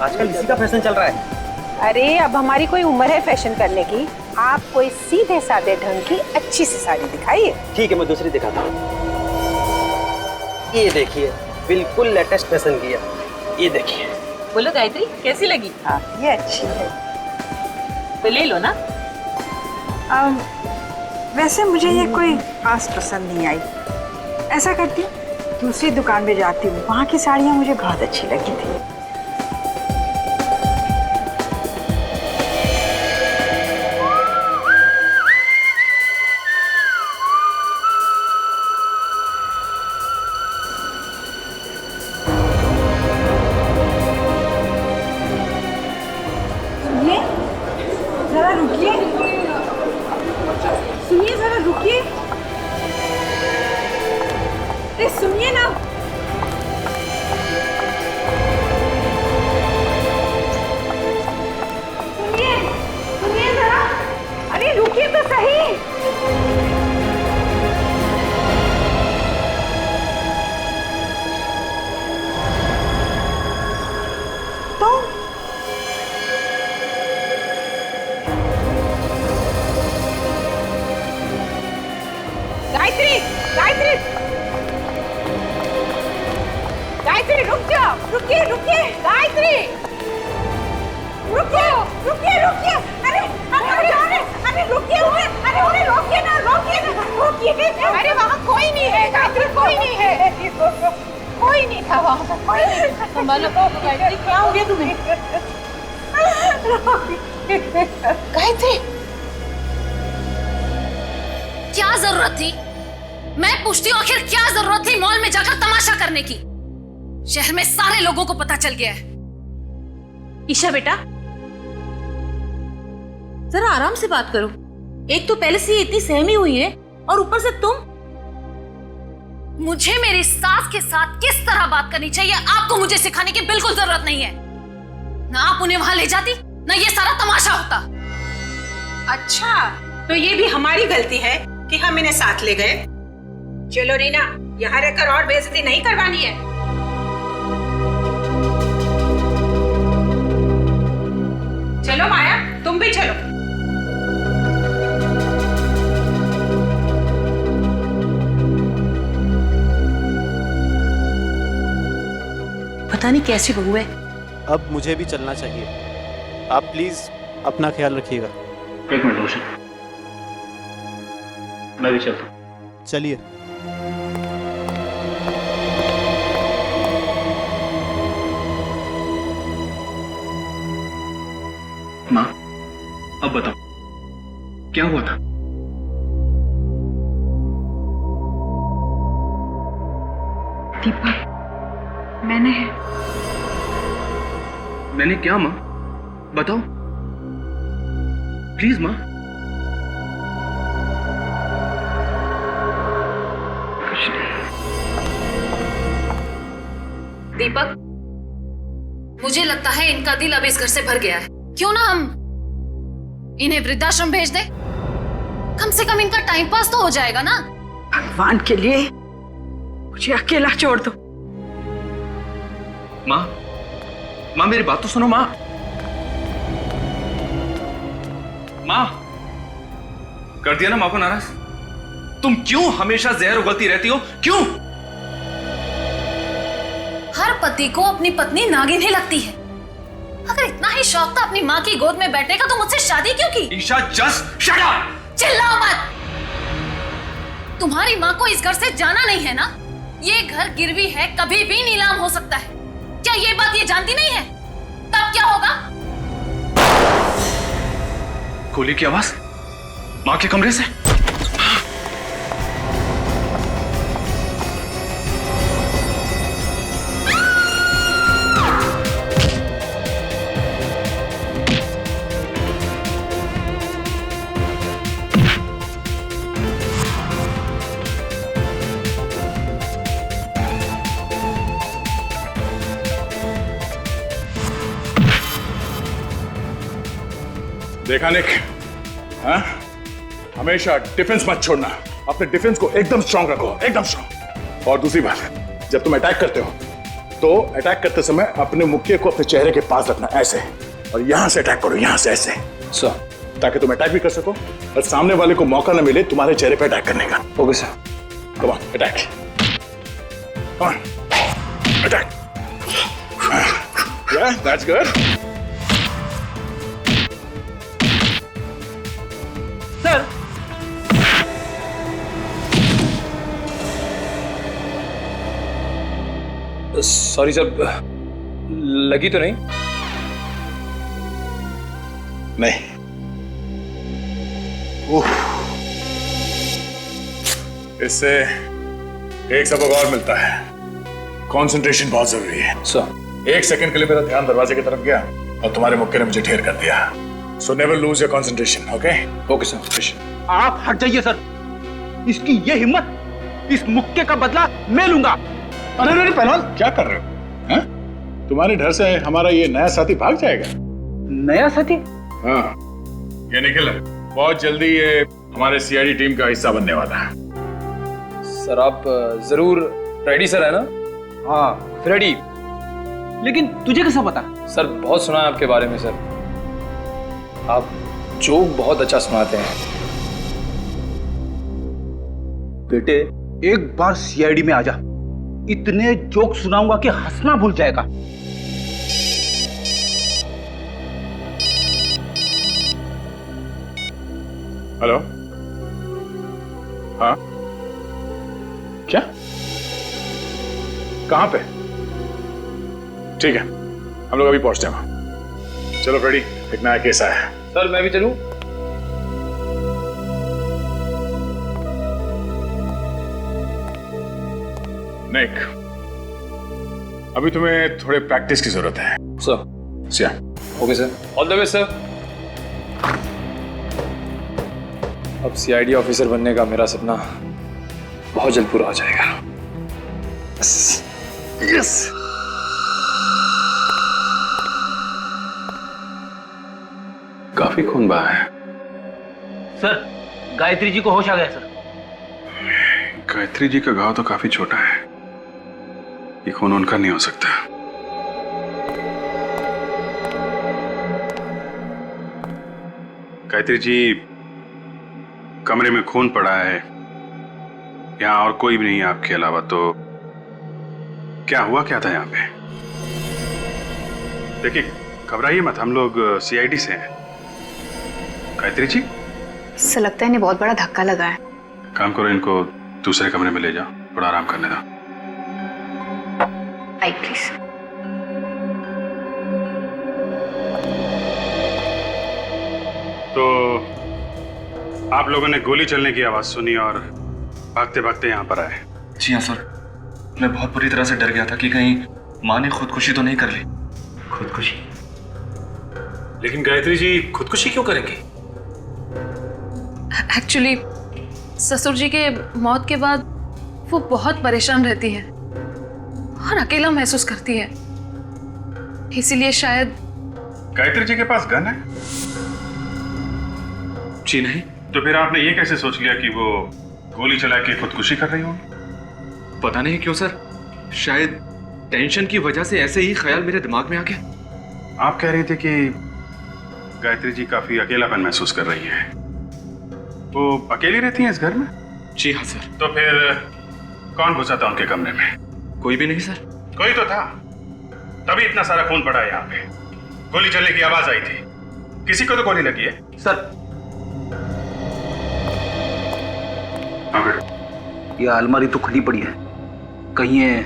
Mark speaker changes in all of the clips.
Speaker 1: आजकल इसी का फैशन चल रहा है।
Speaker 2: अरे अब हमारी कोई उम्र है फैशन करने की। आप कोई सीधे साधे ढंग की अच्छी सी साड़ी दिखाइए।
Speaker 1: ठीक है, मैं दूसरी दिखाता हूँ। ये देखिए, बिल्कुल लेटेस्ट फैशन की है। ये देखिए।
Speaker 3: बोलो गायत्री, कैसी लगी?
Speaker 2: हाँ, ये अच्छी है।
Speaker 3: तो ले लो ना।
Speaker 4: वैसे मुझे ये कोई खास पसंद नहीं आई। ऐसा करती हूँ, दूसरी दुकान में जाती हूँ, वहाँ की साड़ियाँ मुझे बहुत अच्छी लगी थी। जरा रुकिए, सुनिए, जरा रुकिए। अरे सुनिए ना। सुनिए, सुनिए जरा। अरे रुकिए तो सही। तो
Speaker 2: गायत्री, गायत्री, गायत्री रुक जाओ, रुकिए, रुकिए, गायत्री, रुकिए, रुकिए, रुकिए। अरे अरे अरे अरे रुकिए, अरे उन्हें रोकिए ना, रोकिए ना, रोकिए। अरे वहाँ कोई नहीं है गायत्री, कोई नहीं है, कोई नहीं था वहाँ पर, कोई नहीं।
Speaker 3: संभालो गायत्री, क्या हो गया तुम्हें?
Speaker 2: गायत्री,
Speaker 5: क्या जरूरत थी? मैं पूछती हूँ, आखिर क्या जरूरत थी मॉल में जाकर तमाशा करने की? शहर में सारे लोगों को पता चल गया है।
Speaker 3: ईशा बेटा, जरा आराम से बात करो। एक तो पहले से इतनी सहमी हुई है और ऊपर से तुम।
Speaker 5: मुझे मेरी सास के साथ किस तरह बात करनी चाहिए आपको मुझे सिखाने की बिल्कुल जरूरत नहीं है। ना आप उन्हें वहां ले जाती, ना ये सारा तमाशा होता।
Speaker 2: अच्छा तो ये भी हमारी गलती है कि हम इन्हें साथ ले गए। चलो रीना, यहाँ रहकर और बेइज्जती नहीं करवानी है। चलो माया, तुम भी चलो।
Speaker 3: पता नहीं कैसी बहू है।
Speaker 6: अब मुझे भी चलना चाहिए। आप प्लीज अपना ख्याल रखिएगा।
Speaker 7: एक मिनट रोशन, मैं भी चलता हूँ।
Speaker 6: चलिए।
Speaker 7: माँ, अब बताओ क्या हुआ था?
Speaker 4: दीपक,
Speaker 7: मैंने क्या माँ? बताओ प्लीज माँ।
Speaker 5: दीपक, मुझे लगता है इनका दिल अब इस घर से भर गया है। क्यों ना हम इन्हें वृद्धाश्रम भेज दें? कम से कम इनका टाइम पास तो हो जाएगा ना।
Speaker 4: भगवान के लिए मुझे अकेला छोड़ दो।
Speaker 7: माँ, माँ मेरी बात तो सुनो माँ। माँ, कर दिया ना माँ को नाराज? तुम क्यों हमेशा जहर उगलती रहती हो? क्यों?
Speaker 5: हर पति को अपनी पत्नी नागिन ही लगती है। अगर इतना ही शौक था अपनी माँ की गोद में बैठने का तो मुझसे शादी क्यों की?
Speaker 7: Isha, just shut up!
Speaker 5: चिल्लाओ मत। तुम्हारी माँ को इस घर से जाना नहीं है ना? ये घर गिरवी है, कभी भी नीलाम हो सकता है। क्या ये बात ये जानती नहीं है? तब क्या होगा?
Speaker 7: गोली की आवाज माँ के कमरे से।
Speaker 8: देखा निक, हाँ? हमेशा डिफेंस मत छोड़ना। अपने डिफेंस को एकदम स्ट्रांग रखो, एकदम स्ट्रांग। और दूसरी बात, जब तुम अटैक करते हो तो अटैक करते समय अपने मुक्के को अपने चेहरे के पास रखना ऐसे, और यहां से अटैक करो, यहां से ऐसे
Speaker 6: सर।
Speaker 8: ताकि तुम अटैक भी कर सको और सामने वाले को मौका न मिले तुम्हारे चेहरे पे अटैक करने का।
Speaker 6: Okay sir.
Speaker 8: Come on, attack, come on, attack. Yeah that's good.
Speaker 1: Sir
Speaker 6: sorry sir, लगी तो नहीं?
Speaker 8: नहीं। इससे एक सबक और मिलता है, कंसंट्रेशन बहुत जरूरी है।
Speaker 6: सर।
Speaker 8: 1 सेकंड के लिए मेरा ध्यान दरवाजे की तरफ गया और तुम्हारे मुक्के ने मुझे ढेर कर दिया। So never lose your concentration, okay?
Speaker 6: Okay sir.
Speaker 1: आप हट जाइए सर, इसकी ये हिम्मत, इस मुक्के का बदला मैं लूंगा।
Speaker 8: अरे अरे पहलवान, क्या कर रहे हो? हैं? तुम्हारे डर से हमारा ये नया साथी भाग जाएगा।
Speaker 1: नया साथी?
Speaker 8: हाँ, ये निखिल बहुत जल्दी ये हमारे सीआईडी टीम का हिस्सा बनने वाला है।
Speaker 6: सर आप जरूर रेडी सर है ना?
Speaker 1: हाँ रेडी। लेकिन तुझे कैसा पता?
Speaker 6: सर बहुत सुना है आपके बारे में सर, आप जोक बहुत अच्छा सुनाते हैं।
Speaker 1: बेटे एक बार सीआईडी में आ जा, इतने जोक सुनाऊंगा कि हंसना भूल जाएगा।
Speaker 8: हेलो, हाँ क्या, कहां पे? ठीक है, हम लोग अभी पहुंचते हैं वहां। चलो फ्रेडी, एक नया केस आया है।
Speaker 6: सर मैं भी चलूं?
Speaker 8: निक, अभी तुम्हें थोड़े प्रैक्टिस की जरूरत है।
Speaker 6: Sir.
Speaker 8: Siya.
Speaker 6: Okay sir, all the best sir. अब सीआईडी ऑफिसर बनने का मेरा सपना बहुत जल्द पूरा हो जाएगा।
Speaker 8: यस। काफी खून बहा है।
Speaker 1: सर गायत्री जी को होश आ गया सर।
Speaker 8: गायत्री जी का घाव तो काफी छोटा है, ये खून उनका नहीं हो सकता। गायत्री जी, कमरे में खून पड़ा है, यहाँ और कोई भी नहीं है आपके अलावा, तो क्या हुआ क्या था यहाँ पे? देखिए घबराइए मत, हम लोग सीआईडी से हैं। गायत्री जी,
Speaker 9: इससे लगता है इन्हें बहुत बड़ा धक्का लगा है।
Speaker 8: काम करो, इनको दूसरे कमरे में ले जाओ, थोड़ा आराम करने दो।
Speaker 9: आई प्लीज।
Speaker 8: तो आप लोगों ने गोली चलने की आवाज सुनी और भागते भागते यहाँ पर आए?
Speaker 10: जी हाँ सर, मैं बहुत बुरी तरह से डर गया था कि कहीं माँ ने खुदकुशी तो नहीं कर ली।
Speaker 8: खुदकुशी? लेकिन गायत्री जी खुदकुशी क्यों करेंगी?
Speaker 5: एक्चुअली ससुर जी के मौत के बाद वो बहुत परेशान रहती है और अकेला महसूस करती है, इसीलिए शायद।
Speaker 8: गायत्री जी के पास गन है?
Speaker 10: जी नहीं।
Speaker 8: तो फिर आपने ये कैसे सोच लिया कि वो गोली चला के खुदकुशी कर रही होंगी?
Speaker 10: पता नहीं क्यों सर, शायद टेंशन की वजह से ऐसे ही ख्याल मेरे दिमाग में आ गया।
Speaker 8: आप कह रहे थे कि गायत्री जी काफी अकेलापन महसूस कर रही है, वो अकेली रहती हैं इस घर में?
Speaker 10: जी हाँ सर।
Speaker 8: तो फिर कौन घुसा था उनके कमरे में?
Speaker 10: कोई भी नहीं सर।
Speaker 8: कोई तो था, तभी इतना सारा खून पड़ा है यहाँ पे। गोली चलने की आवाज आई थी, किसी को तो गोली लगी है।
Speaker 1: सर
Speaker 8: हाँ,
Speaker 1: ये अलमारी तो खुली पड़ी है, कहीं ये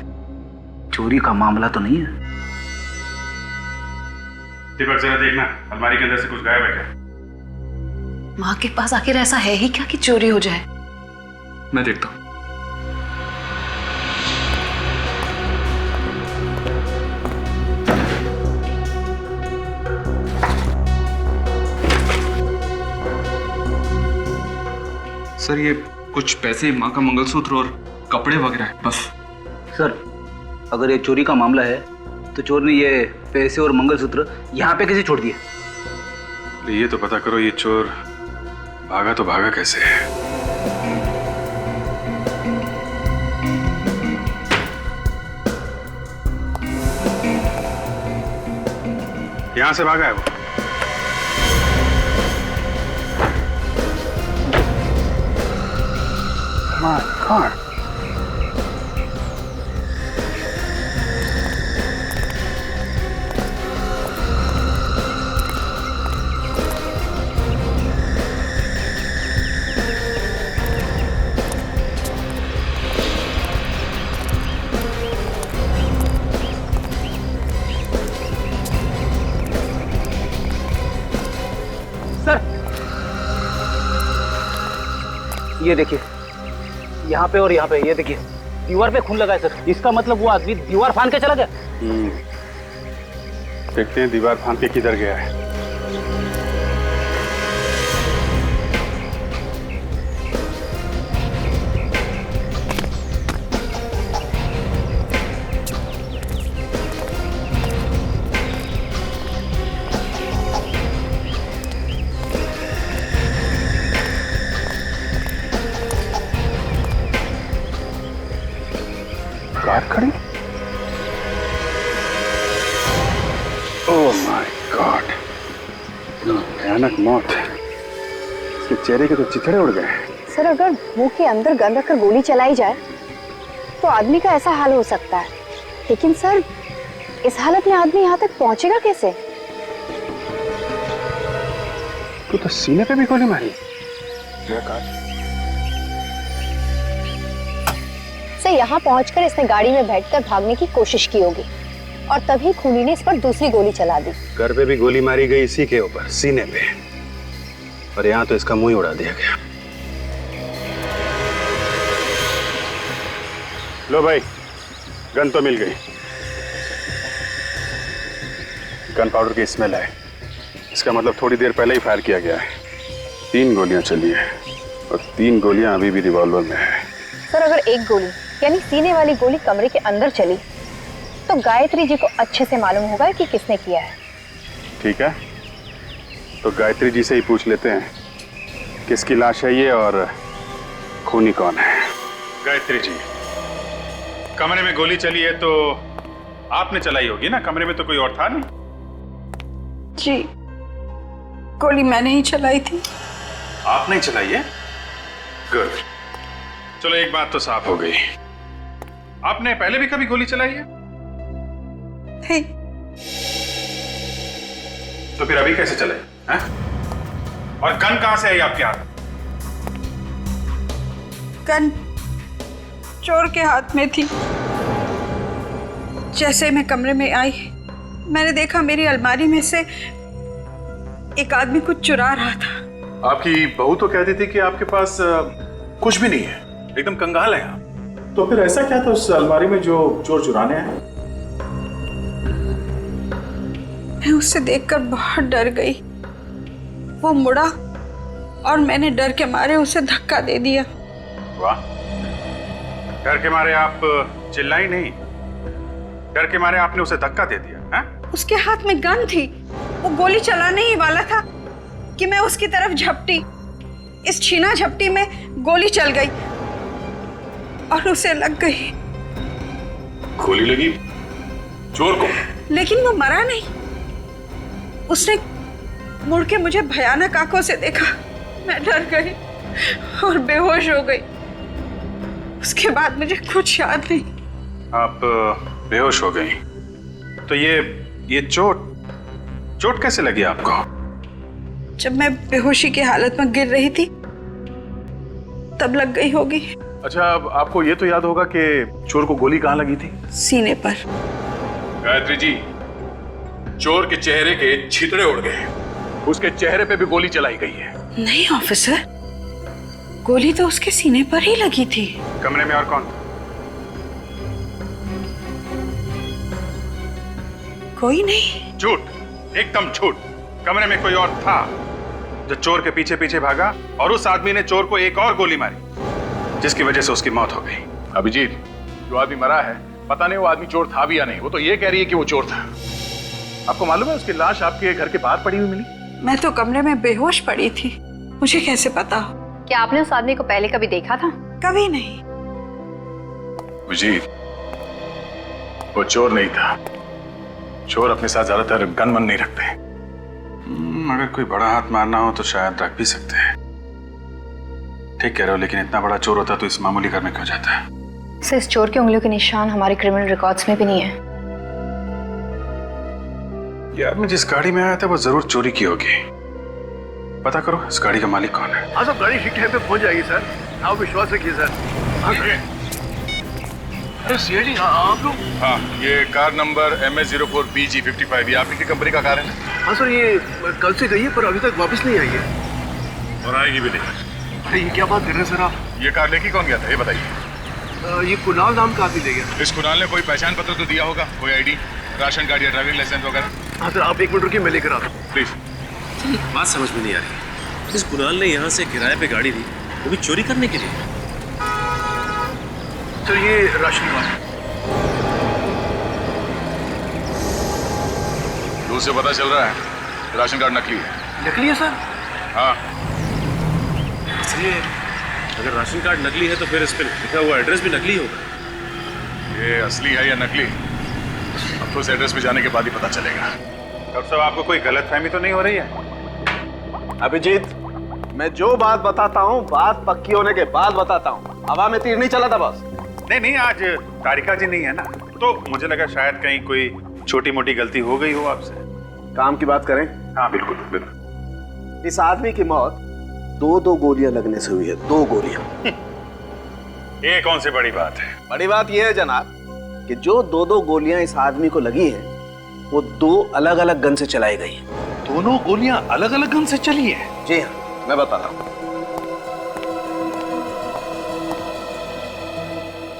Speaker 1: चोरी का मामला तो नहीं है?
Speaker 8: दीपक जरा देखना, अलमारी के अंदर से कुछ गायब है क्या?
Speaker 5: माँ के पास आखिर ऐसा है ही क्या कि चोरी हो जाए?
Speaker 10: मैं देखता हूँ। सर ये कुछ पैसे, माँ का मंगलसूत्र और कपड़े वगैरह है बस।
Speaker 1: सर अगर ये चोरी का मामला है तो चोर ने ये पैसे और मंगलसूत्र यहाँ पे कैसे छोड़ दिए?
Speaker 8: ये तो पता करो, ये चोर भागा तो भागा कैसे है? यहां से भागा है वो। My God.
Speaker 1: सर, ये देखिए, यहाँ पे और यहाँ पे, ये देखिए दीवार पे खून लगा है सर। इसका मतलब वो आदमी दीवार फांद के चला गया।
Speaker 8: देखते हैं दीवार फांद के किधर गया है। कार खड़ी। ओह माय गॉड, भयानक मौत। इसके चेहरे के तो चिथड़े उड़ गए।
Speaker 9: सर अगर मुंह के अंदर गन रखकर गोली चलाई जाए तो आदमी का ऐसा हाल हो सकता है, लेकिन सर इस हालत में आदमी यहाँ तक पहुँचेगा कैसे?
Speaker 8: तू तो सीने पे भी गोली मारी।
Speaker 9: सर यहाँ पहुंचकर इसने गाड़ी में बैठकर भागने की कोशिश की होगी और तभी खूनी ने इस पर दूसरी गोली चला दी।
Speaker 8: घर पे भी गोली मारी गई इसी के ऊपर, सीने पे, और यहाँ तो इसका मुंह ही उड़ा दिया गया। लो भाई, गन तो मिल गई। गन पाउडर की स्मेल है, इसका मतलब थोड़ी देर पहले ही फायर किया गया है। 3 गोलियां चली है और 3 गोलियां अभी भी रिवॉल्वर में है।
Speaker 9: सर अगर एक गोली यानी सीने वाली गोली कमरे के अंदर चली तो गायत्री जी को अच्छे से मालूम होगा कि किसने किया है।
Speaker 8: ठीक है, तो गायत्री जी से ही पूछ लेते हैं किसकी लाश है ये और खूनी कौन है। गायत्री जी, कमरे में गोली चली है तो आपने चलाई होगी ना, कमरे में तो कोई और था नहीं।
Speaker 4: जी, गोली मैंने ही चलाई थी।
Speaker 8: आपने ही चलाई है? गुड। चलो एक बात तो साफ हो गई, आपने पहले भी कभी गोली चलाई है?
Speaker 4: नहीं।
Speaker 8: तो फिर अभी कैसे चले हैं? और गन कहां से आई आपके हाथ?
Speaker 4: गन चोर के हाथ में थी। जैसे मैं कमरे में आई मैंने देखा मेरी अलमारी में से एक आदमी कुछ चुरा रहा था।
Speaker 8: आपकी बहू तो कहती थी कि आपके पास कुछ भी नहीं है, एकदम कंगाल है आप। तो फिर ऐसा क्या था उस अलमारी में जो चोर चुराने आए?
Speaker 4: मैं उससे देखकर बहुत डर गई। वो मुड़ा और मैंने डर के मारे उसे धक्का दे दिया।
Speaker 8: वाह, डर के मारे आप चिल्लाई नहीं, डर के मारे आपने उसे धक्का दे दिया है?
Speaker 4: उसके हाथ में गन थी, वो गोली चलाने ही वाला था कि मैं उसकी तरफ झपटी। इस छीना झपटी में गोली चल गई और उसे लग गई।
Speaker 8: गोली लगी चोर को?
Speaker 4: लेकिन वो मरा नहीं। उसने मुड़ के मुझे भयानक आंखों से देखा। मैं डर गई और बेहोश हो गई। उसके बाद मुझे कुछ याद नहीं।
Speaker 8: आप बेहोश हो गई? तो ये चोट कैसे लगी आपको?
Speaker 4: जब मैं बेहोशी की हालत में गिर रही थी तब लग गई होगी।
Speaker 8: अच्छा, अब आपको ये तो याद होगा कि चोर को गोली कहाँ लगी थी?
Speaker 4: सीने पर।
Speaker 8: गायत्री जी, चोर के चेहरे के छितड़े उड़ गए, उसके चेहरे पे भी गोली चलाई गई है।
Speaker 4: नहीं ऑफिसर, गोली तो उसके सीने पर ही लगी थी।
Speaker 8: कमरे में और कौन था?
Speaker 4: कोई नहीं।
Speaker 8: झूठ, एकदम झूठ। कमरे में कोई और था जो चोर के पीछे पीछे भागा और उस आदमी ने चोर को एक और गोली मारी जिसकी वजह से उसकी मौत हो गई।
Speaker 11: अभिजीत, जो आदमी मरा है पता नहीं वो आदमी चोर था भी या नहीं, वो तो ये कह रही है कि वो चोर था। आपको मालूम है उसकी लाश आपके घर के बाहर पड़ी हुई मिली?
Speaker 4: मैं तो कमरे में बेहोश पड़ी थी, मुझे कैसे पता?
Speaker 9: क्या आपने उस आदमी को पहले कभी देखा था?
Speaker 4: कभी नहीं।
Speaker 8: अभिजीत, वो चोर नहीं था,
Speaker 11: चोर अपने साथ ज्यादातर गन मन नहीं रखते। अगर कोई बड़ा हाथ मारना हो तो शायद रख भी सकते हैं। ठीक कह रहे हो, लेकिन इतना बड़ा चोर होता तो इस मामूली घर में क्यों जाता है?
Speaker 9: सर, इस चोर के उंगलियों के निशान हमारे क्रिमिनल रिकॉर्ड्स में भी नहीं है।
Speaker 11: ये आदमी जिस गाड़ी में आया था वो जरूर चोरी की होगी। पता करो इस गाड़ी का मालिक कौन है।
Speaker 12: हाँ सब, गाड़ी ठीक टाइम पे पहुंच जाएगी सर, आप विश्वास रखिए सर। हाँ सर। अरे सीआईडी आप लोग?
Speaker 11: हाँ, ये कार नंबर MS04BG55 ये आप ही की कंपनी का कार है?
Speaker 12: हाँ सर, ये कल से गई है पर अभी तक वापस नहीं आई है।
Speaker 11: और आएगी भी नहीं।
Speaker 12: अरे ये क्या बात कर रहे हैं सर आप?
Speaker 11: ये कार लेके कौन गया था ये बताइए।
Speaker 12: ये कुणाल नाम का आदमी ले गया।
Speaker 11: इस कुणाल ने कोई पहचान पत्र तो दिया होगा, कोई आईडी, राशन कार्ड या ड्राइविंग लाइसेंस वगैरह?
Speaker 12: हाँ सर, आप 1 मिनट रुकिए, मैं लेकर आता हूँ
Speaker 11: प्लीज।
Speaker 13: बात समझ में नहीं आ रही। इस कुणाल ने यहाँ से किराए पे गाड़ी दी, वो भी चोरी करने के लिए।
Speaker 12: सर ये राशन कार्ड
Speaker 11: दूर से पता चल रहा है राशन कार्ड नकली है।
Speaker 12: नकली है सर?
Speaker 11: हाँ।
Speaker 13: इसलिए अगर राशन कार्ड नकली है तो फिर इस पे लिखा हुआ एड्रेस भी नकली होगा।
Speaker 11: ये असली है या नकली अब तो उस एड्रेस पे जाने के बाद ही पता चलेगा।
Speaker 8: डॉक्टर साहब, आपको कोई गलतफहमी तो नहीं हो रही है?
Speaker 12: अभिजीत, मैं जो बात बताता हूँ बात पक्की होने के बाद बताता हूँ। हवा में तीर नहीं चला था बस।
Speaker 8: नहीं, आज तारिका जी नहीं है ना, तो मुझे लगा शायद कहीं कोई छोटी मोटी गलती हो गई हो आपसे।
Speaker 12: काम की बात करें?
Speaker 8: हाँ बिल्कुल बिल्कुल।
Speaker 12: इस आदमी की मौत 2 गोलियां लगने से हुई है। 2 गोलियां।
Speaker 8: ये कौन सी बड़ी बात है?
Speaker 12: बड़ी बात यह है जनाब कि जो 2 गोलियां इस आदमी को लगी हैं वो 2 अलग अलग गन से चलाई गई हैं।
Speaker 11: दोनों गोलियां अलग अलग गन से चली है?
Speaker 12: जी हाँ, मैं बता रहा हूं।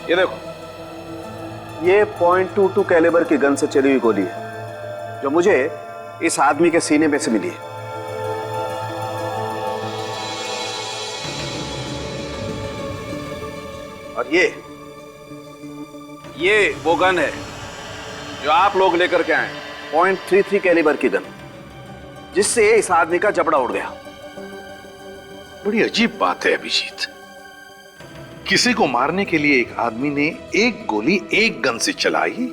Speaker 12: ये देखो, ये .22 कैलिबर की गन से चली हुई गोली है जो मुझे इस आदमी के सीने में से मिली है। और ये वो गन है जो आप लोग लेकर के आए, .33 कैलिबर की गन, जिससे इस आदमी का जबड़ा उड़ गया।
Speaker 14: बड़ी अजीब बात है अभिजीत, किसी को मारने के लिए एक आदमी ने एक गोली एक गन से चलाई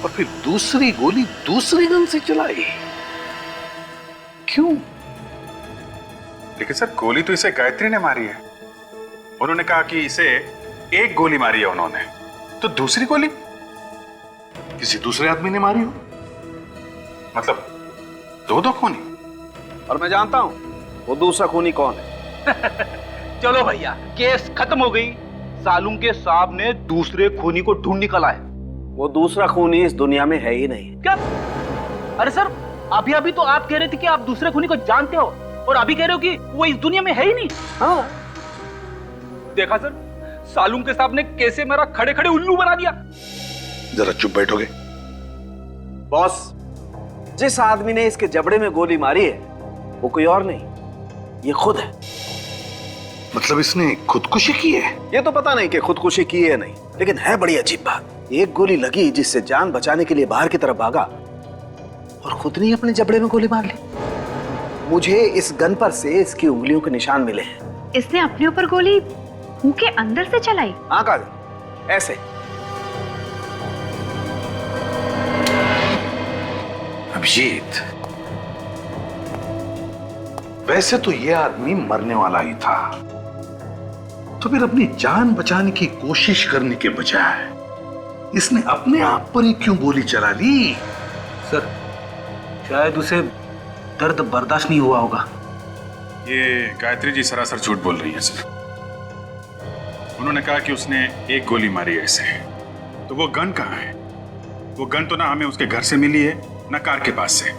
Speaker 14: और फिर दूसरी गोली दूसरी गन से चलाई। क्यों?
Speaker 8: लेकिन सर, गोली तो इसे गायत्री ने मारी है। उन्होंने कहा कि इसे एक गोली मारी है उन्होंने, तो दूसरी गोली
Speaker 14: किसी दूसरे आदमी ने मारी हो।
Speaker 8: मतलब 2 खूनी?
Speaker 12: और मैं जानता हूं वो दूसरा खूनी कौन है।
Speaker 1: चलो भैया, केस खत्म हो गई। सालुंग के साहब ने दूसरे खूनी को ढूंढ निकाला है।
Speaker 12: वो दूसरा खूनी इस दुनिया में है ही नहीं।
Speaker 1: क्या? अरे सर, अभी तो आप कह रहे थे कि आप दूसरे खूनी को जानते हो और अभी कह रहे हो कि वो इस दुनिया में है ही नहीं।
Speaker 12: हाँ
Speaker 1: देखा सर, सालुंग के साहब ने कैसे मेरा खड़े खड़े उल्लू बना दिया।
Speaker 14: जरा चुप बैठोगे?
Speaker 12: बॉस, जिस आदमी ने इसके जबड़े में गोली मारी है वो कोई और नहीं, ये खुद है।
Speaker 14: मतलब इसने खुदकुशी की है?
Speaker 12: ये तो पता नहीं कि खुदकुशी की है नहीं, लेकिन है बड़ी अजीब बात। एक गोली लगी जिससे जान बचाने के लिए बाहर की तरफ भागा और खुद ने अपने जबड़े में गोली मार ली। मुझे इस गन पर से इसकी उंगलियों के निशान मिले हैं।
Speaker 9: इसने अपने ऊपर गोली मुंह के अंदर से चलाई?
Speaker 12: हाँ काजल, ऐसे।
Speaker 14: अभिजीत, वैसे तो ये आदमी मरने वाला ही था, तो फिर अपनी जान बचाने की कोशिश करने के बजाय इसने अपने आप पर ही क्यों गोली चला ली?
Speaker 1: सर, शायद उसे दर्द बर्दाश्त नहीं हुआ होगा।
Speaker 8: ये गायत्री जी सरासर झूठ बोल रही है सर। उन्होंने कहा कि उसने एक गोली मारी है इसे, तो वो गन कहाँ है? वो गन तो ना हमें उसके घर से मिली है ना कार के पास से।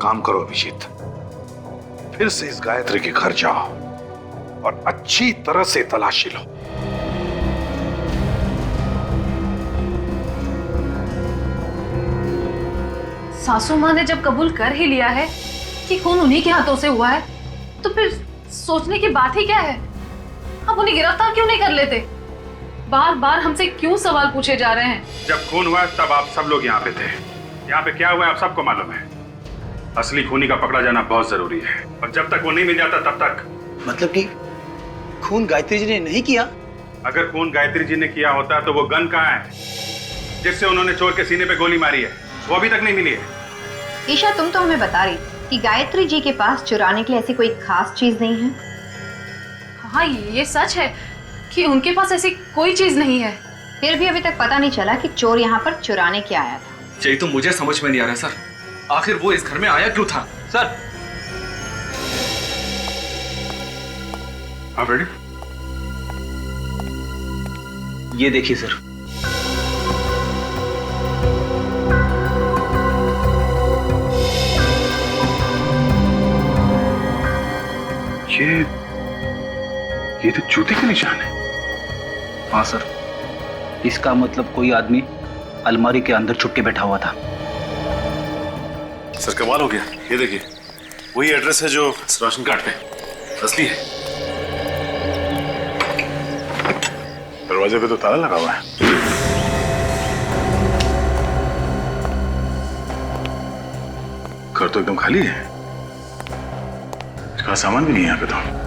Speaker 14: काम करो अभिजीत, फिर से इस गायत्री के घर जाओ और अच्छी तरह से तलाशी लो।
Speaker 5: सासू माँ ने जब कबूल कर ही लिया है कि खून उन्हीं के हाथों से हुआ है, तो फिर सोचने की बात ही क्या है? आप उन्हें गिरफ्तार क्यों नहीं कर लेते? बार बार हमसे क्यों सवाल पूछे जा रहे हैं?
Speaker 8: जब खून हुआ तब आप सब लोग यहाँ पे थे। यहाँ पे क्या हुआ आप सबको मालूम है। असली खूनी का पकड़ा जाना बहुत जरूरी है, और जब तक वो नहीं मिल जाता तब तक।
Speaker 1: मतलब कि खून गायत्री जी ने नहीं किया?
Speaker 8: अगर खून गायत्री जी ने किया होता तो वो गन कहाँ है?
Speaker 11: जिससे उन्होंने चोर के सीने पे गोली मारी है, वो अभी तक नहीं मिली है।
Speaker 9: ईशा, तुम तो हमें बता रही थी कि गायत्री जी के पास चुराने के लिए ऐसी कोई खास चीज नहीं है।
Speaker 5: हाँ, ये सच है कि उनके पास ऐसी कोई चीज नहीं है।
Speaker 9: फिर भी अभी तक पता नहीं चला कि चोर यहाँ पर चुराने क्या आया था।
Speaker 7: यही तो मुझे समझ में नहीं आ रहा सर, आखिर वो इस घर में आया क्यों था?
Speaker 1: सर
Speaker 11: आप रेडी?
Speaker 1: ये देखिए सर,
Speaker 11: ये तो जूते के निशान है।
Speaker 1: हाँ सर, इसका मतलब कोई आदमी अलमारी के अंदर छुप के बैठा हुआ था।
Speaker 13: सर कमाल हो गया, ये देखिए वही एड्रेस है जो इस राशन कार्ड पे असली है।
Speaker 11: दरवाजे पे तो ताला लगा हुआ है। घर तो एकदम खाली है, इसका सामान भी नहीं है यहाँ पे तो।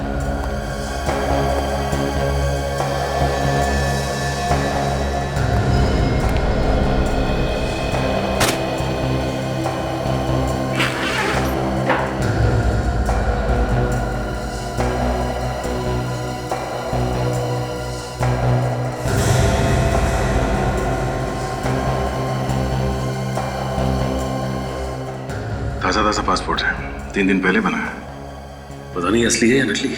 Speaker 11: ताजा ताजा पासपोर्ट है, 3 दिन पहले बना है।
Speaker 13: पता नहीं असली है या नकली।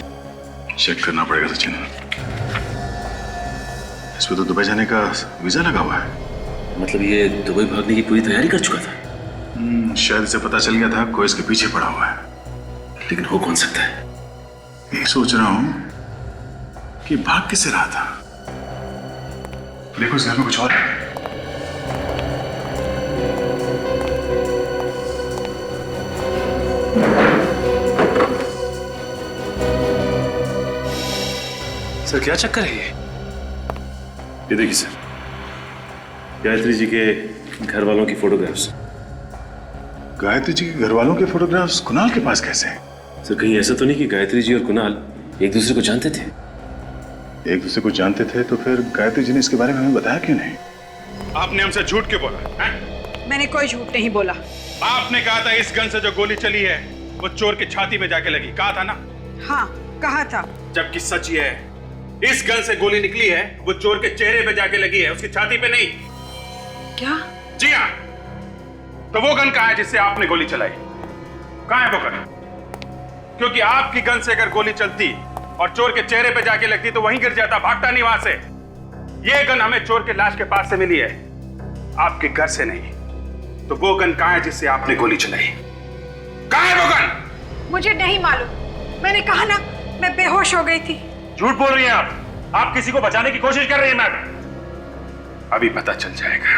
Speaker 11: चेक करना पड़ेगा सचिन। इसमें तो दुबई जाने का वीजा लगा हुआ है।
Speaker 13: मतलब ये दुबई भागने की पूरी तैयारी कर चुका था।
Speaker 11: शायद इसे पता चल गया था कोई इसके पीछे पड़ा हुआ है।
Speaker 13: लेकिन हो कौन सकता है?
Speaker 11: ये सोच रहा हूं कि भाग किससे रहा था। देखो इस घर में कुछ और है।
Speaker 13: सर क्या चक्कर है ये देखिए सर, गायत्री जी के घर वालों की फोटोग्राफ्स।
Speaker 11: गायत्री जी के घर वालों के फोटोग्राफ्स कुणाल के पास कैसे हैं?
Speaker 13: सर कहीं ऐसा तो नहीं कि गायत्री जी और कुणाल एक दूसरे को जानते थे?
Speaker 11: एक दूसरे को जानते थे तो फिर गायत्री जी ने इसके बारे में हमें बताया क्यों नहीं?
Speaker 8: आपने हमसे झूठ क्यों बोला है?
Speaker 4: मैंने कोई झूठ नहीं बोला।
Speaker 8: आपने कहा था इस गन से जो गोली चली है वो चोर की छाती में जाके लगी, कहा था ना?
Speaker 4: हाँ, कहा था।
Speaker 8: जबकि सच ये है, इस गन से गोली निकली है वो चोर के चेहरे पे जाके लगी है, उसकी छाती पे नहीं।
Speaker 4: क्या?
Speaker 8: जी हाँ। तो वो गन कहाँ है जिससे आपने गोली चलाई? कहाँ है वो गन? क्योंकि आपकी गन से अगर गोली चलती और चोर के चेहरे पे जाके लगती तो वहीं गिर जाता, भागता नहीं वहां से। ये गन हमें चोर के लाश के पास से मिली है, आपके घर से नहीं। तो वो गन कहाँ है जिससे आपने गोली चलाई? कहाँ है वो गन?
Speaker 4: मुझे नहीं मालूम। मैंने कहा ना, मैं बेहोश हो गई थी।
Speaker 8: झूठ बोल रही हैं आप किसी को बचाने की कोशिश कर रही हैं मैडम। अभी पता चल जाएगा।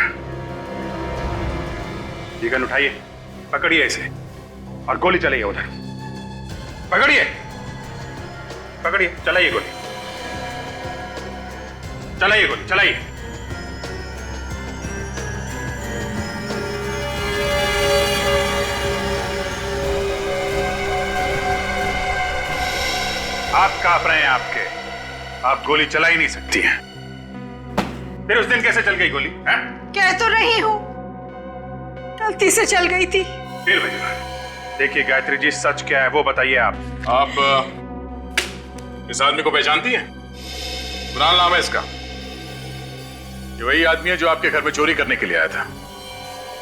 Speaker 8: ये गन उठाइए, पकड़िए इसे और गोली चलाइए उधर। पकड़िए, पकड़िए, चलाइए गोली, चलाइए गोली, चलाइए। आप कांप रहे हैं, आप गोली चला ही नहीं सकती हैं। फिर उस दिन कैसे चल गई गोली?
Speaker 4: कह तो रही हूं, गलती से चल गई थी।
Speaker 8: फिर वही। देखिए गायत्री जी, सच क्या है वो बताइए आप।
Speaker 11: इस आदमी को पहचानती हैं? कुणाल नाम है इसका। ये वही आदमी है जो आपके घर में चोरी करने के लिए आया था।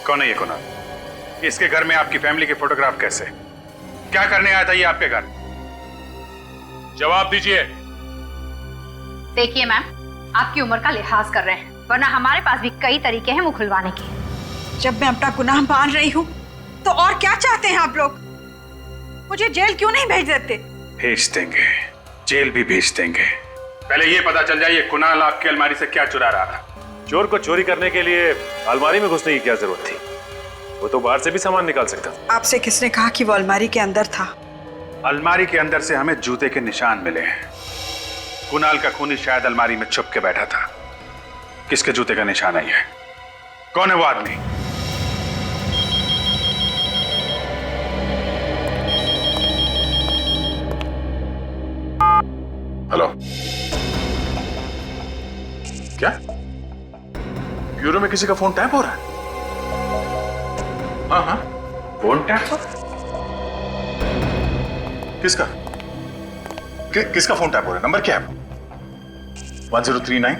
Speaker 8: कौन है ये कुणाल? इसके घर में आपकी फैमिली के फोटोग्राफ कैसे? क्या करने आया था ये आपके घर? जवाब दीजिए।
Speaker 9: देखिए मैम, आपकी उम्र का लिहाज कर रहे हैं, वरना हमारे पास भी कई तरीके हैं मुंह खुलवाने के।
Speaker 4: जब मैं अपना गुनाह मान रही हूँ तो और क्या चाहते हैं आप लोग? मुझे जेल क्यों नहीं भेज देते?
Speaker 8: भेज देंगे, जेल भी भेज देंगे। पहले ये पता चल जाए ये कुणाल आपकी अलमारी से क्या चुरा रहा था।
Speaker 13: चोर को चोरी करने के लिए अलमारी में घुसने की क्या जरूरत थी? वो तो बाहर से भी सामान निकाल सकता था।
Speaker 4: आपसे किसने कहा कि वो अलमारी के अंदर था?
Speaker 8: अलमारी के अंदर से हमें जूते के निशान मिले हैं। कुणाल का खूनी शायद अलमारी में छुप के बैठा था। किसके जूते का निशान है ये? कौन है वो आदमी?
Speaker 11: हेलो, क्या ब्यूरो में किसी का फोन टैप हो रहा है? हाँ हाँ, फोन टैप हो? किसका? किसका फोन टैप हो रहा है? नंबर क्या है? 1039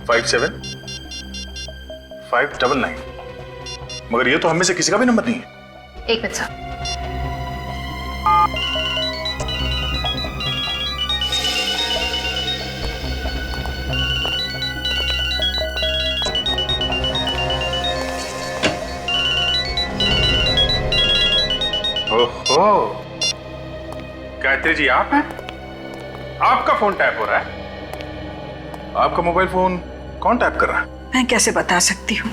Speaker 11: 57 599। मगर ये तो हम में से किसी का भी नंबर नहीं है।
Speaker 5: एक मिनट साहब।
Speaker 11: ओहो, गायत्री जी आप हैं? आपका फोन टैप हो रहा है? आपका मोबाइल फोन कौन टैप कर रहा है?
Speaker 4: मैं कैसे बता सकती हूँ?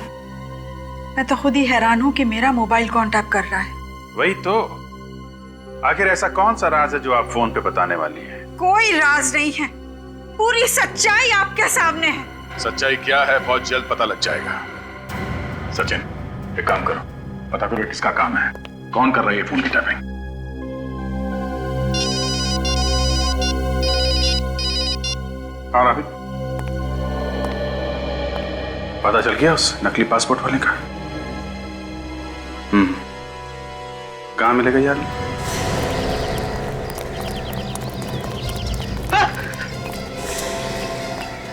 Speaker 4: मैं तो खुद ही हैरान हूँ कि मेरा मोबाइल कौन टैप कर रहा है।
Speaker 11: वही तो। आखिर ऐसा कौन सा राज है जो आप फोन पे बताने वाली है?
Speaker 4: कोई राज नहीं है, पूरी सच्चाई आपके सामने है।
Speaker 11: सच्चाई क्या है बहुत जल्द पता लग जाएगा। सचिन, एक काम करो, पता करो किसका काम है, कौन कर रहा है ये फोन की टैपिंग। हाँ राहुल, पता चल गया उस नकली पासपोर्ट वाले का? कहाँ मिलेगा यार?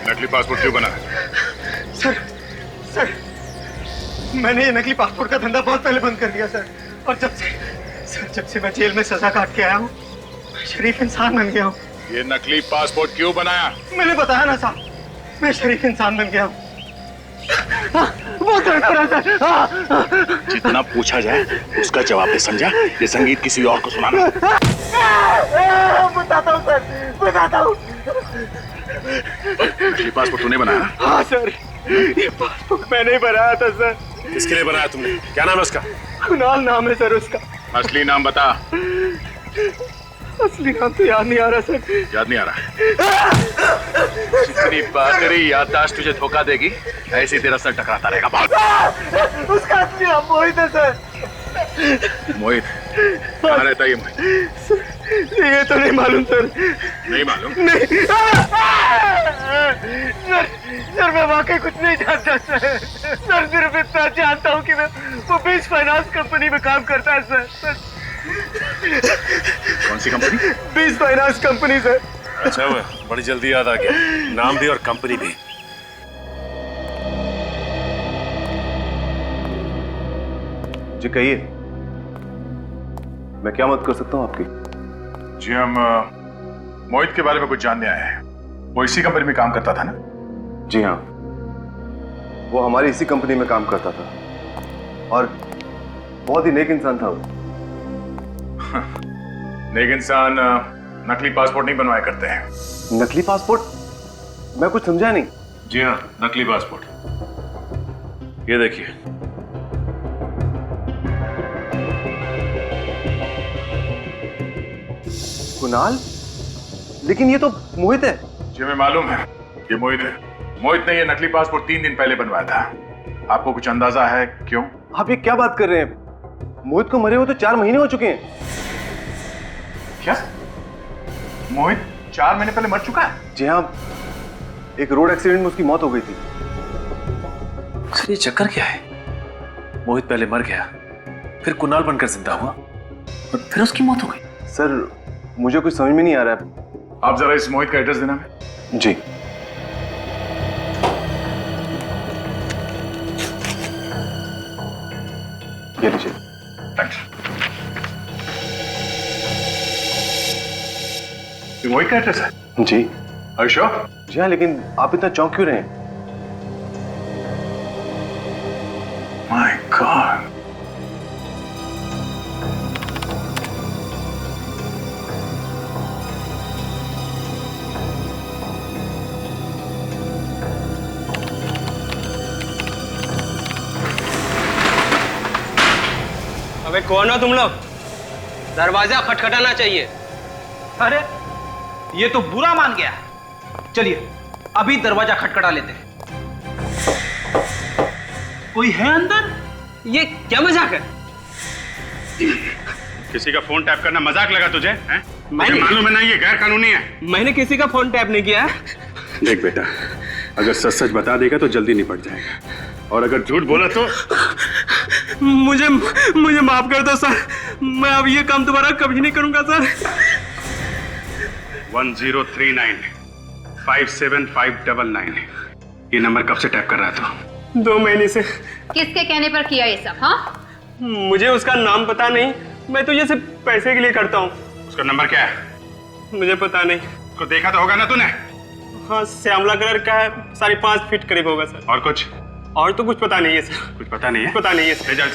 Speaker 11: नकली पासपोर्ट क्यों बना?
Speaker 15: सर मैंने ये नकली पासपोर्ट का धंधा बहुत पहले बंद कर दिया सर। और जब से मैं जेल में सजा काट के आया हूँ, शरीफ इंसान बन गया हूँ।
Speaker 11: ये नकली पासपोर्ट क्यों बनाया?
Speaker 15: मैंने बताया ना साहब, मैं शरीफ इंसान बन गया हूँ। वो दर्द हो रहा सर।
Speaker 13: जितना पूछा जाए उसका जवाब दे, समझा? ये संगीत किसी और को सुनाना।
Speaker 15: बताता हूँ सर, बताता हूँ।
Speaker 11: नकली पासपोर्ट तूने बनाया?
Speaker 15: हाँ सर, ये पासपोर्ट मैंने ही बनाया था सर।
Speaker 13: किसके लिए बनाया तुमने? क्या नाम है उसका?
Speaker 15: कुणाल नाम है सर उसका।
Speaker 11: असली नाम बता।
Speaker 15: असली नाम तो याद नहीं आ रहा सर।
Speaker 11: याद नहीं आ रहा?
Speaker 7: जितनी तेरी याददाश्त तुझे धोखा देगी, ऐसे तेरा सर टकराता रहेगा। भाग।
Speaker 15: उसका असली नाम मोहित है सर।
Speaker 11: मोहित? कहाँ रहता है ये मोहित?
Speaker 15: ये तो नहीं मालूम सर।
Speaker 11: नहीं मालूम?
Speaker 15: नहीं सर, मैं वाकई कुछ नहीं जानता सर। सर सिर्फ इतना जानता हूँ कि मैं वो बीच फाइनेंस कंपनी में काम करता है सर।
Speaker 11: कौन सी कंपनी?
Speaker 15: बीच फाइनेंस कंपनी सर।
Speaker 13: अच्छा हुआ, बड़ी जल्दी याद आ गया, नाम भी और कंपनी भी।
Speaker 16: जी कहिए, मैं क्या मदद कर सकता हूँ आपकी?
Speaker 11: जी हम मोहित के बारे में कुछ जानने आए हैं। वो इसी कंपनी में काम करता था ना?
Speaker 16: जी हाँ, वो हमारी इसी कंपनी में काम करता था और बहुत ही नेक इंसान था वो।
Speaker 11: नेक इंसान नकली पासपोर्ट नहीं बनवाया करते हैं।
Speaker 16: नकली पासपोर्ट? मैं कुछ समझा नहीं।
Speaker 13: जी हाँ, नकली पासपोर्ट। ये देखिए।
Speaker 16: कुणाल? लेकिन ये तो मोहित है।
Speaker 11: जी हमें मालूम है ये मोहित है। मोहित ने ये नकली पासपोर्ट 3 दिन पहले बनवाया था। आपको कुछ अंदाजा है क्यों?
Speaker 16: आप ये क्या बात कर रहे हैं? मोहित को मरे हुए तो 4 महीने हो चुके हैं।
Speaker 11: क्या? मोहित 4 महीने पहले मर चुका है?
Speaker 16: जी हाँ, एक रोड एक्सीडेंट में उसकी मौत हो गई थी।
Speaker 13: सर ये चक्कर क्या है? मोहित पहले मर गया, फिर कुणाल बनकर जिंदा हुआ और फिर उसकी मौत हो गई।
Speaker 16: सर मुझे कुछ समझ में नहीं आ रहा है।
Speaker 11: आप जरा इस मोहित का एड्रेस देना है।
Speaker 16: जी। ये लीजिए।
Speaker 11: थैंक्स। ये मोहित का एड्रेस है?
Speaker 16: जी।
Speaker 11: Are you sure?
Speaker 16: जी हाँ, लेकिन आप इतना चौंक क्यों रहे हैं?
Speaker 11: My God.
Speaker 17: अबे कौन हो तुम लोग? दरवाजा खटखटाना चाहिए।
Speaker 1: अरे ये तो बुरा मान गया। चलिए अभी दरवाजा खटखटा लेते हैं। कोई है अंदर?
Speaker 17: ये क्या मजाक है?
Speaker 11: किसी का फोन टैप करना मजाक लगा तुझे? हैं? मुझे मालूम है ना ये गैर कानूनी है।
Speaker 17: मैंने किसी का फोन टैप नहीं किया।
Speaker 11: देख बेटा,
Speaker 8: अगर सच सच बता देगा तो जल्दी निपट जाएगा, और अगर झूठ बोला तो
Speaker 15: मुझे मुझे माफ कर दो सर, मैं अब ये काम दोबारा कभी नहीं करूंगा सर।
Speaker 8: 1039-57599 ये नंबर कब से टैप कर रहा था?
Speaker 15: 2 महीने से।
Speaker 2: किसके कहने पर किया ये सब? हाँ,
Speaker 15: मुझे उसका नाम पता नहीं, मैं तो ये सिर्फ पैसे के लिए करता हूँ।
Speaker 8: उसका नंबर क्या है?
Speaker 15: मुझे पता नहीं।
Speaker 8: उसको देखा तो होगा ना तूने?
Speaker 15: हाँ, श्यामला कलर का है, 5.5 फीट करीब होगा सर।
Speaker 8: और कुछ?
Speaker 15: और तो कुछ पता नहीं है सर।
Speaker 8: कुछ पता नहीं है?
Speaker 15: पता नहीं है सर।
Speaker 8: चल।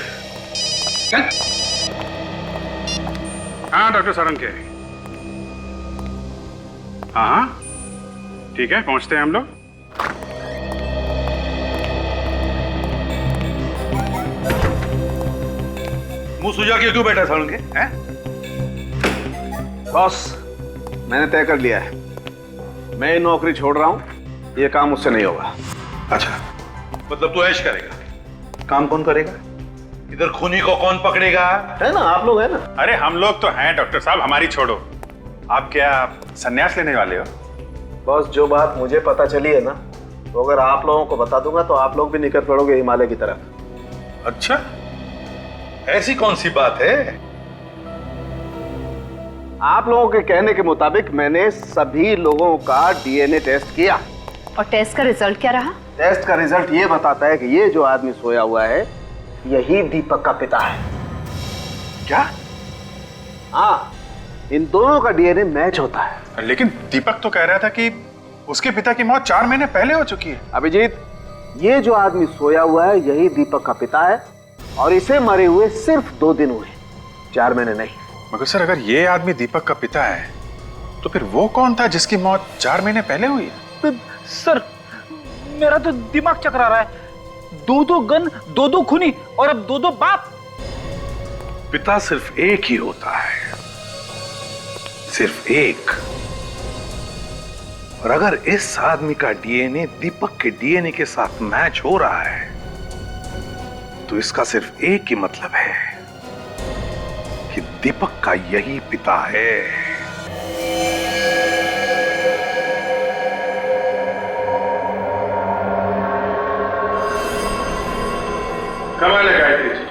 Speaker 8: हाँ डॉक्टर सारंग के। हाँ हाँ ठीक है, पहुंचते हैं हम लोग।
Speaker 14: मुंह सुझा के क्यों बैठा सारंग के? हैं?
Speaker 12: बॉस, मैंने तय कर लिया है, मैं ये नौकरी छोड़ रहा हूं, ये काम मुझसे नहीं होगा।
Speaker 14: अच्छा, मतलब तू ऐश करेगा? काम कौन करेगा? इधर खूनी को कौन पकड़ेगा?
Speaker 12: है ना, आप लोग है ना।
Speaker 8: अरे हम लोग तो हैं डॉक्टर साहब, हमारी छोड़ो। आप क्या संन्यास लेने वाले हो?
Speaker 12: बॉस, जो बात मुझे पता चली है ना, तो अगर आप लोगों को बता दूंगा तो आप लोग भी निकल पड़ोगे हिमालय की तरफ।
Speaker 14: अच्छा, ऐसी कौन सी बात है?
Speaker 12: आप लोगों के कहने के मुताबिक मैंने सभी लोगों का डीएनए टेस्ट किया।
Speaker 9: और टेस्ट का रिजल्ट क्या रहा?
Speaker 12: टेस्ट का रिजल्ट ये बताता है कि ये जो आदमी सोया हुआ है यही दीपक का पिता है।
Speaker 14: क्या?
Speaker 12: हाँ, इन दोनों का डीएनए मैच होता है।
Speaker 8: लेकिन दीपक तो कह रहा था कि उसके पिता की मौत 4 महीने पहले हो चुकी है।
Speaker 12: अभिजीत, ये जो आदमी सोया हुआ है यही दीपक का पिता है, और इसे मरे हुए सिर्फ 2 दिन हुए, 4 महीने नहीं।
Speaker 8: मगर सर, अगर ये आदमी दीपक का पिता है तो फिर वो कौन था जिसकी मौत 4 महीने पहले हुई है?
Speaker 1: सर, मेरा तो दिमाग चकरा रहा है। 2 गन, 2 खूनी, और अब 2 बाप।
Speaker 14: पिता सिर्फ एक ही होता है, सिर्फ एक। और अगर इस आदमी का डीएनए दीपक के डीएनए के साथ मैच हो रहा है तो इसका सिर्फ एक ही मतलब है कि दीपक का यही पिता है।
Speaker 8: कमाल है गायत्री जी,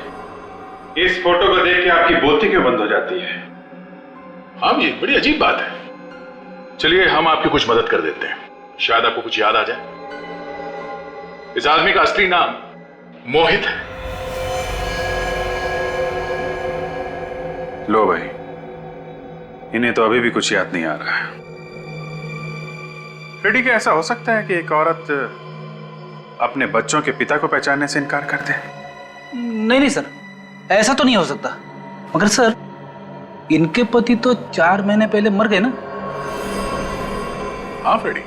Speaker 8: इस फोटो को देख के आपकी बोलती क्यों बंद हो जाती है?
Speaker 14: हाँ जी, बड़ी अजीब बात है। चलिए हम आपकी कुछ मदद कर देते हैं, शायद आपको कुछ याद आ जाए। इस आदमी का असली नाम मोहित है।
Speaker 8: लो भाई, इन्हें तो अभी भी कुछ याद नहीं आ रहा है। फिर ठीक है, ऐसा हो सकता है कि एक औरत अपने बच्चों के पिता को पहचानने से इनकार कर दे।
Speaker 1: नहीं सर, ऐसा तो नहीं हो सकता। मगर सर, इनके पति तो 4 महीने पहले मर गए ना।
Speaker 8: हाँ फ्रेडी,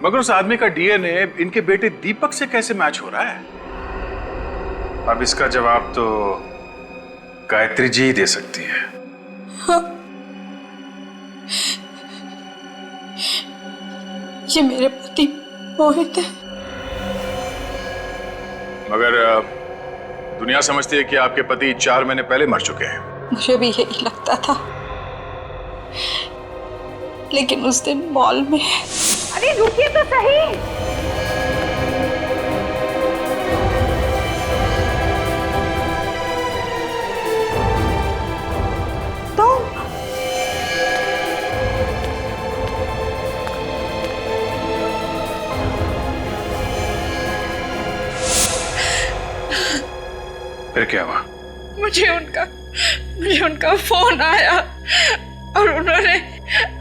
Speaker 8: मगर उस आदमी का डीएनए इनके बेटे दीपक से कैसे मैच हो रहा है? अब इसका जवाब तो गायत्री जी ही दे सकती है।
Speaker 4: हाँ। ये मेरे पति मोहित है।
Speaker 8: मगर दुनिया समझती है कि आपके पति 4 महीने पहले मर चुके हैं।
Speaker 4: मुझे भी यही लगता था, लेकिन उस दिन मॉल में।
Speaker 2: अरे रुकिए तो सही।
Speaker 8: फिर क्या हुआ?
Speaker 4: मुझे उनका फोन आया और उन्होंने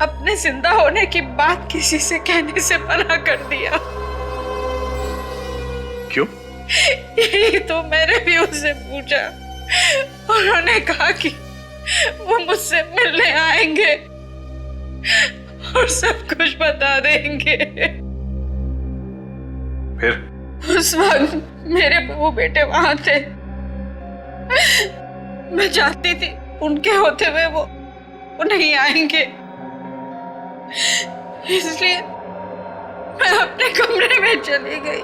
Speaker 4: अपने जिंदा होने की बात किसी से कहने से मना कर दिया।
Speaker 8: क्यों?
Speaker 4: यही तो मैंने भी उससे पूछा। उन्होंने कहा कि वो मुझसे मिलने आएंगे और सब कुछ बता देंगे।
Speaker 8: फिर
Speaker 4: उस वक्त मेरे बहू बेटे वहां थे। मैं चाहती थी उनके होते हुए वो नहीं आएंगे, इसलिए मैं अपने कमरे में चली गई।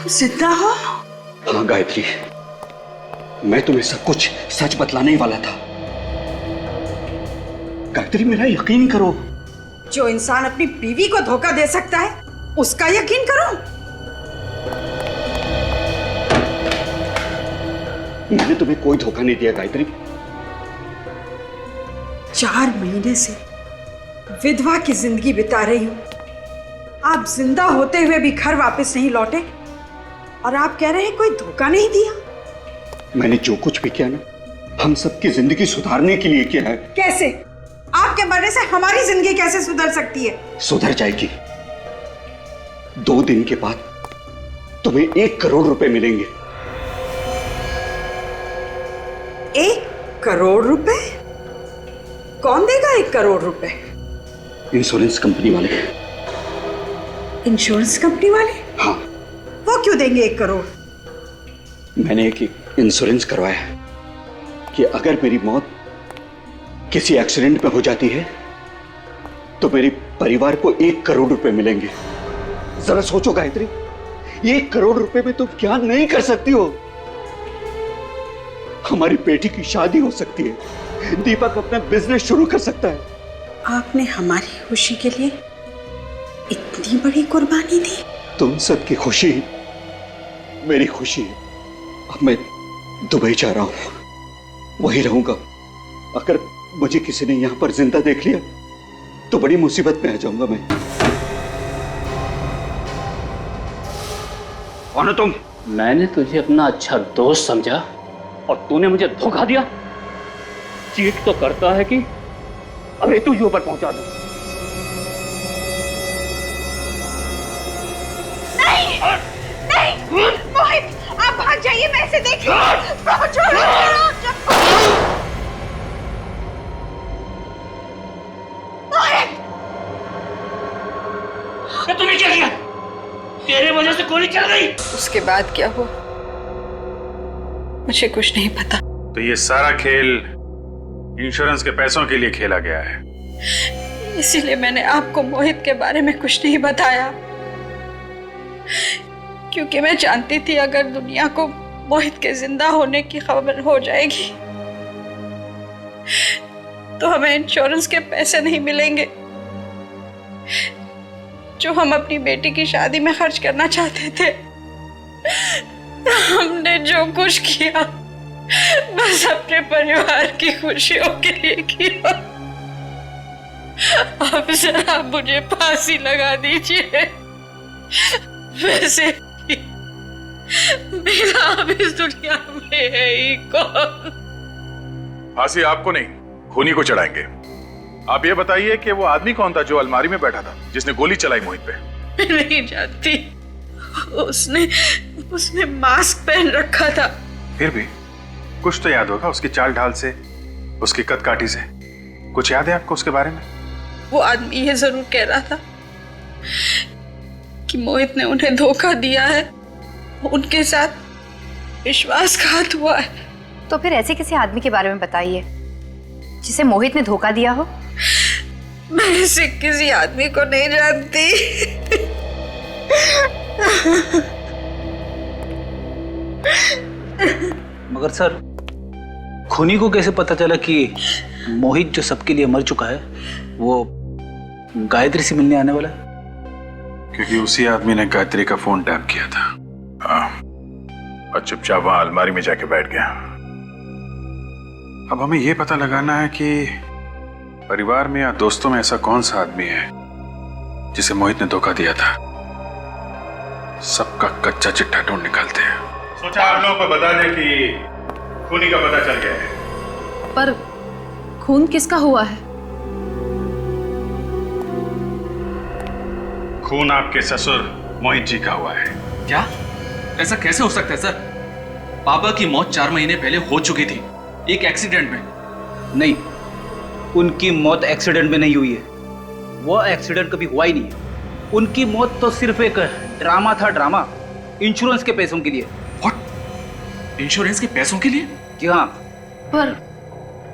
Speaker 4: तुम जिंदा हो?
Speaker 18: हाँ गायत्री, मैं तुम्हें सब कुछ सच बतलाने ही वाला था। गायत्री मेरा यकीन करो।
Speaker 4: जो इंसान अपनी बीवी को धोखा दे सकता है उसका यकीन करो।
Speaker 18: मैंने तुम्हें कोई धोखा नहीं दिया गायत्री।
Speaker 4: 4 महीने से विधवा की जिंदगी बिता रही हूं। आप जिंदा होते हुए भी घर वापस नहीं लौटे और आप कह रहे हैं कोई धोखा नहीं दिया।
Speaker 18: मैंने जो कुछ भी किया ना, हम सबकी जिंदगी सुधारने के लिए किया है।
Speaker 4: कैसे? आपके मरने से हमारी जिंदगी कैसे सुधर सकती है?
Speaker 18: सुधर जाएगी। 2 दिन के बाद तुम्हें 1 करोड़ रुपए मिलेंगे।
Speaker 4: 1 करोड़ रुपए? कौन देगा 1 करोड़ रुपए?
Speaker 18: इंश्योरेंस कंपनी वाले।
Speaker 4: इंश्योरेंस कंपनी वाले?
Speaker 18: हाँ।
Speaker 4: वो क्यों देंगे 1 करोड़?
Speaker 18: मैंने एक इंश्योरेंस करवाया है कि अगर मेरी मौत किसी एक्सीडेंट में हो जाती है तो मेरे परिवार को 1 करोड़ रुपए मिलेंगे। जरा सोचो गायत्री, 1 करोड़ रुपए में तुम क्या नहीं कर सकती हो। हमारी बेटी की शादी हो सकती है, दीपक अपना बिजनेस शुरू कर सकता है।
Speaker 4: आपने हमारी खुशी के लिए इतनी बड़ी कुर्बानी दी।
Speaker 18: तुम सबकी खुशी मेरी खुशी है। अब मैं दुबई जा रहा हूं, वहीं रहूंगा। अगर मुझे किसी ने यहां पर जिंदा देख लिया तो बड़ी मुसीबत में आ जाऊंगा मैं।
Speaker 1: कौन हो तुम? मैंने तुझे अपना अच्छा दोस्त समझा और तूने मुझे धोखा दिया। चीट तो करता है कि अभी तुझे ऊपर पहुंचा दूं।
Speaker 2: नहीं, नहीं, मोहित, आप भाग जाइए, मैं इसे देख
Speaker 1: तूने क्या किया? तेरे वजह से गोली चल गई।
Speaker 4: उसके बाद क्या हुआ मुझे कुछ नहीं पता।
Speaker 11: तो ये सारा खेल इंश्योरेंस के पैसों के लिए खेला गया है।
Speaker 4: इसीलिए मैंने आपको मोहित के बारे में कुछ नहीं बताया, क्योंकि मैं जानती थी अगर दुनिया को मोहित के जिंदा होने की खबर हो जाएगी तो हमें इंश्योरेंस के पैसे नहीं मिलेंगे जो हम अपनी बेटी की शादी में खर्च करना चाहते थे। हमने जो कुछ किया बस अपने परिवार की खुशियों के लिए किया। अब जरा मुझे फांसी लगा दीजिए, वैसे मेरा अब इस दुनिया में है ही कौन।
Speaker 11: फांसी आपको नहीं, खूनी को चढ़ाएंगे। आप ये बताइए कि वो आदमी कौन था जो अलमारी में बैठा था, जिसने गोली चलाई मोहित पे?
Speaker 4: मैं नहीं जानती। उसने मास्क पहन रखा था।
Speaker 11: फिर भी कुछ तो याद होगा उसकी चाल ढाल से, उसकी कद काठी से। कुछ याद है आपको उसके बारे में?
Speaker 4: वो आदमी ये जरूर कह रहा था कि मोहित ने उन्हें धोखा दिया है, उनके साथ विश्वासघात हुआ है।
Speaker 9: तो फिर ऐसे किसी आदमी के बारे में बताइए जिसे मोहित ने धोखा दिया हो।
Speaker 4: मैं ऐसे किसी आदमी को नहीं जानती।
Speaker 1: मगर सर, खूनी को कैसे पता चला कि मोहित जो सबके लिए मर चुका है वो गायत्री से मिलने आने वाला है?
Speaker 11: क्योंकि उसी आदमी ने गायत्री का फोन टैप किया था। और चुपचाप वहां अलमारी में जाके बैठ गया। अब हमें यह पता लगाना है कि परिवार में या दोस्तों में ऐसा कौन सा आदमी है जिसे मोहित ने धोखा दिया था। सबका कच्चा चिट्ठा ढूंढ निकालते हैं। सोचा आप लोगों को बता दें कि खूनी का पता चल गया है।
Speaker 5: पर खून किसका हुआ है?
Speaker 11: खून आपके ससुर मोहित जी का हुआ है।
Speaker 7: क्या? ऐसा कैसे हो सकता है सर? पापा की मौत 4 महीने पहले हो चुकी थी, एक एक्सीडेंट में।
Speaker 1: नहीं, उनकी मौत एक्सीडेंट में नहीं हुई है। वो एक्सीडेंट कभी हुआ ही नहीं है। उनकी मौत तो सिर्फ एक ड्रामा था, ड्रामा, इंश्योरेंस के पैसों के लिए।
Speaker 7: व्हाट? इंश्योरेंस के पैसों के लिए?
Speaker 1: जी हाँ।
Speaker 5: पर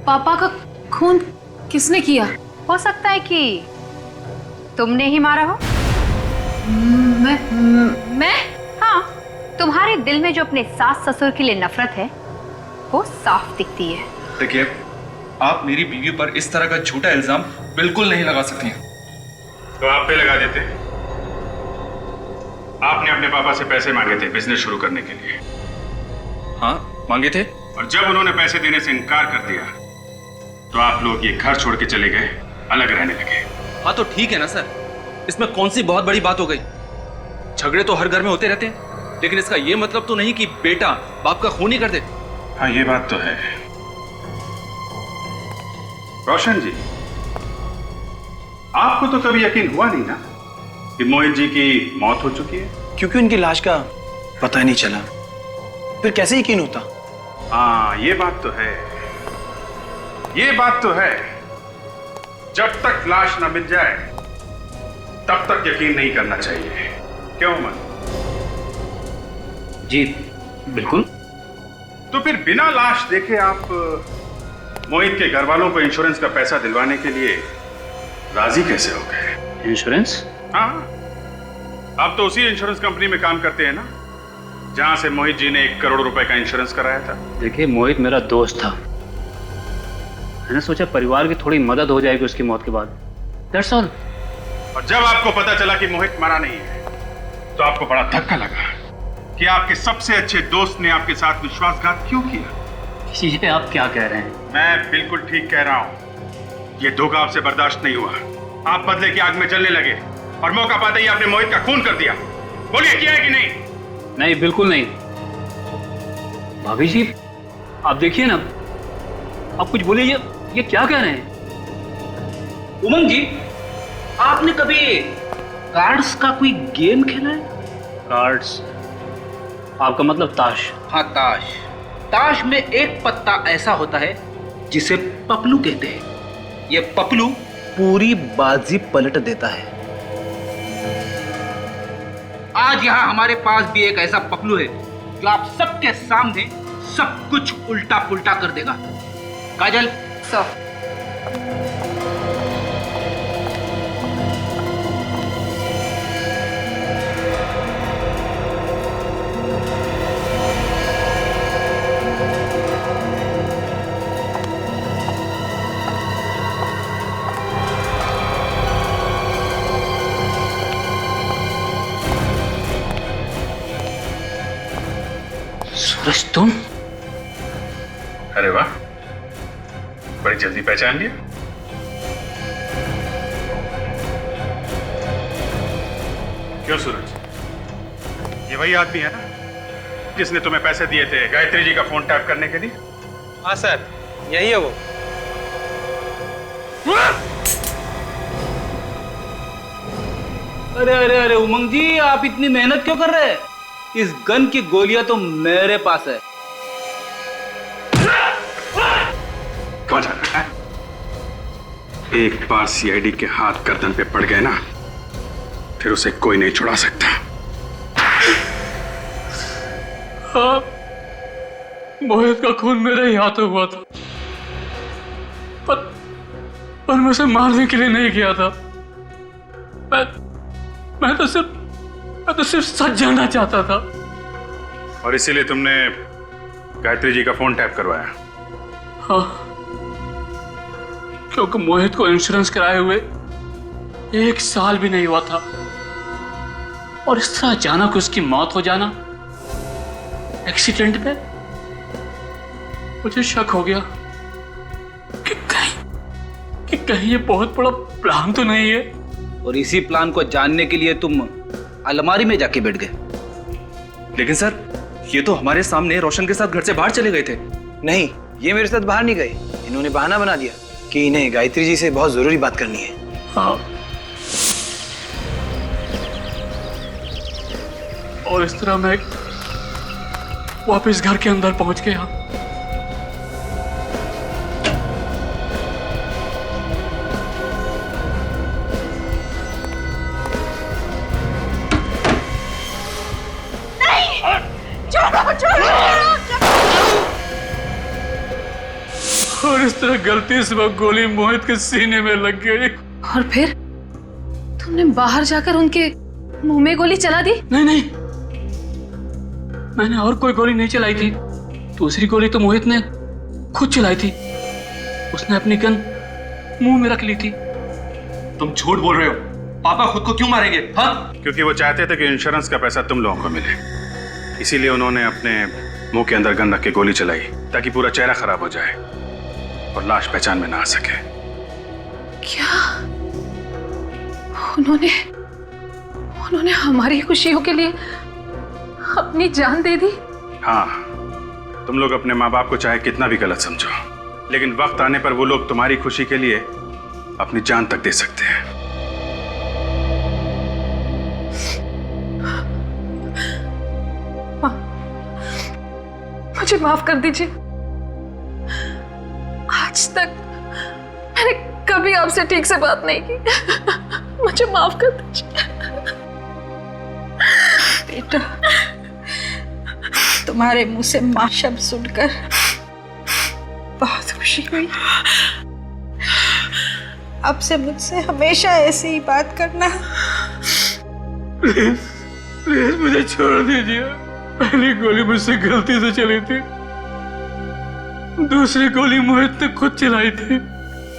Speaker 5: पापा का खून किसने किया?
Speaker 9: हो सकता है कि तुमने ही मारा हो।
Speaker 5: मैं?
Speaker 9: हाँ, तुम्हारे दिल में जो अपने सास ससुर के लिए नफरत है वो साफ दिखती है।
Speaker 7: देखिए, आप मेरी बीवी पर इस तरह का झूठा इल्जाम बिल्कुल नहीं लगा सकती हैं।
Speaker 8: तो आप पे लगा देते। आपने अपने पापा से पैसे मांगे थे बिजनेस शुरू करने के लिए।
Speaker 7: हाँ, मांगे थे।
Speaker 8: और जब उन्होंने पैसे देने से इनकार कर दिया तो आप लोग ये घर छोड़ के चले गए, अलग रहने लगे।
Speaker 7: हाँ तो ठीक है ना सर, इसमें कौन सी बहुत बड़ी बात हो गई? झगड़े तो हर घर में होते रहते हैं, लेकिन इसका ये मतलब तो नहीं कि बेटा बाप का खून ही कर दे।
Speaker 8: हाँ, ये बात तो है। रोशन जी, आपको तो कभी यकीन हुआ नहीं ना कि मोहित जी की मौत हो चुकी है?
Speaker 13: क्योंकि उनकी लाश का पता ही नहीं चला, फिर कैसे यकीन होता?
Speaker 8: हाँ, ये बात तो है, ये बात तो है। जब तक लाश ना मिल जाए तब तक यकीन नहीं करना चाहिए, क्यों मन?
Speaker 1: जी बिल्कुल।
Speaker 8: तो फिर बिना लाश देखे आप मोहित के घर वालों को इंश्योरेंस का पैसा दिलवाने के लिए राजी कैसे हो गए?
Speaker 1: इंश्योरेंस?
Speaker 8: हाँ, आप तो उसी इंश्योरेंस कंपनी में काम करते हैं ना जहां से मोहित जी ने 1 करोड़ रुपए का इंश्योरेंस कराया था।
Speaker 1: देखिए, मोहित मेरा दोस्त था, मैंने सोचा परिवार की थोड़ी मदद हो जाएगी उसकी मौत के बाद। That's all.
Speaker 8: और जब आपको पता चला कि मोहित मरा नहीं है तो आपको बड़ा धक्का लगा कि आपके सबसे अच्छे दोस्त ने आपके साथ विश्वासघात क्यों किया?
Speaker 1: ये आप क्या कह रहे हैं?
Speaker 8: मैं बिल्कुल ठीक कह रहा हूं। ये धोखा आपसे बर्दाश्त नहीं हुआ, आप बदले की आग में जलने लगे और मौका पाते ही आपने मोहित का खून कर दिया। बोलिए, किया है कि नहीं?
Speaker 1: नहीं, बिल्कुल नहीं। भाभी जी, आप देखिए ना, आप कुछ बोलिए, ये क्या कह रहे हैं? उमंग जी, आपने कभी कार्ड्स का कोई गेम खेला है? कार्ड्स? आपका मतलब ताश? हाँ, ताश। ताश में एक पत्ता ऐसा होता है जिसे पपलू कहते हैं। ये पपलू पूरी बाजी पलट देता है। आज यहाँ हमारे पास भी एक ऐसा पपलू है जो आप सबके सामने सब कुछ उल्टा पुल्टा कर देगा। काजल,
Speaker 9: सर।
Speaker 1: सूरज, तुम?
Speaker 8: अरे वाह, बड़ी जल्दी पहचान लिया। क्यों सूरज, ये वही आदमी है ना जिसने तुम्हें पैसे दिए थे गायत्री जी का फोन टैप करने के लिए?
Speaker 17: हाँ सर, यही है वो।
Speaker 1: अरे अरे अरे उमंग जी, आप इतनी मेहनत क्यों कर रहे हैं? इस गन की गोलियां तो मेरे पास है।
Speaker 8: कौन जा रहा है? एक बार सीआईडी के हाथ गर्दन पे पड़ गए ना, फिर उसे कोई नहीं छुड़ा सकता।
Speaker 6: हाँ, मोहित का खून मेरे ही हाथों हुआ था, पर मैं उसे मारने के लिए नहीं किया था। मैं तो सिर्फ सच जानना चाहता था।
Speaker 8: और इसीलिए तुमने गायत्री जी का फोन टैप करवाया?
Speaker 6: हाँ, क्योंकि मोहित को इंश्योरेंस कराए हुए 1 साल भी नहीं हुआ था, और इस तरह अचानक उसकी मौत हो जाना एक्सीडेंट में, मुझे शक हो गया कि कहीं ये बहुत बड़ा प्लान तो नहीं है।
Speaker 1: और इसी प्लान को जानने के लिए तुम अलमारी में जाके बैठ गए।
Speaker 7: लेकिन सर, ये तो हमारे सामने रोशन के साथ घर से बाहर चले गए थे।
Speaker 13: नहीं, ये मेरे साथ बाहर नहीं गए, इन्होंने बहाना बना दिया कि इन्हें गायत्री जी से बहुत जरूरी बात करनी है।
Speaker 6: हाँ, और इस तरह मैं वापस घर के अंदर पहुंच गया। और इस तरह गलती से वो गोली मोहित के सीने में लग गई।
Speaker 5: और फिर तुमने बाहर जाकर उनके मुंह में गोली चला दी?
Speaker 6: नहीं, मैंने और कोई गोली नहीं चलाई थी। दूसरी गोली तो मोहित ने खुद चलाई थी। उसने अपनी गन मुंह में रख ली थी।
Speaker 7: तुम झूठ बोल रहे हो। पापा खुद को क्यों मारेंगे? हाँ,
Speaker 8: क्योंकि वो चाहते थे कि इंश्योरेंस का पैसा तुम लोगों को मिले, इसीलिए उन्होंने अपने मुंह के अंदर गन रख के गोली चलाई ताकि पूरा चेहरा खराब हो जाए और लाश पहचान में ना आ सके।
Speaker 5: क्या उन्होंने हमारी खुशियों के लिए अपनी जान दे दी?
Speaker 8: हाँ, तुम लोग अपने माँ बाप को चाहे कितना भी गलत समझो, लेकिन वक्त आने पर वो लोग तुम्हारी खुशी के लिए अपनी जान तक दे सकते हैं।
Speaker 5: मुझे माफ कर दीजिए। आज तक मैंने कभी आपसे ठीक से बात नहीं की। मुझे माफ कर दीजिए।
Speaker 4: बेटा, तुम्हारे मुंह से मां शब्द सुनकर बहुत खुशी हुई। अब से मुझसे हमेशा ऐसी ही बात करना।
Speaker 6: प्लीज मुझे छोड़ दीजिए। पहली गोली मुझसे गलती से चली थी, दूसरी गोली मोहित ने खुद चलाई थी।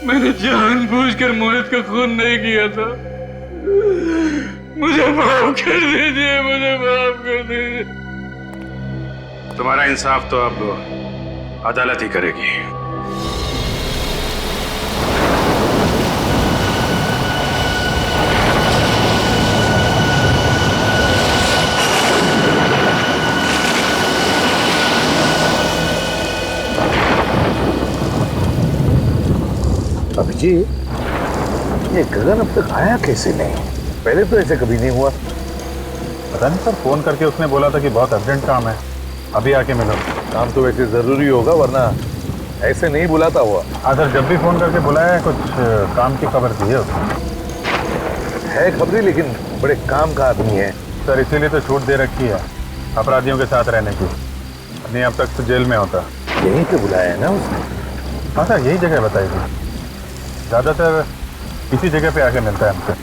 Speaker 6: मैंने जानबूझकर मोहित का खून नहीं किया था। मुझे माफ कर दीजिए, मुझे माफ कर दीजिए।
Speaker 8: तुम्हारा इंसाफ तो अब अदालत ही करेगी।
Speaker 14: अभिजीत, ये गगन अब तक आया कैसे नहीं? पहले तो ऐसे कभी नहीं हुआ।
Speaker 8: पता नहीं सर, फोन करके उसने बोला था कि बहुत अर्जेंट काम है, अभी आके मिलो।
Speaker 14: काम तो वैसे जरूरी होगा, वरना ऐसे नहीं बुलाता हुआ।
Speaker 8: हाँ सर, जब भी फोन करके बुलाया कुछ काम की खबर दी है उसने।
Speaker 14: है खबरी, लेकिन बड़े काम का आदमी है
Speaker 8: सर, इसीलिए तो छूट दे रखी है अपराधियों के साथ रहने की। नहीं अब तक तो जेल में होता।
Speaker 14: यहीं पे बुलाया है ना उसने?
Speaker 8: हाँ सर, यही जगह बताई थी। ज्यादातर इसी जगह पे आके मिलता है हमसे।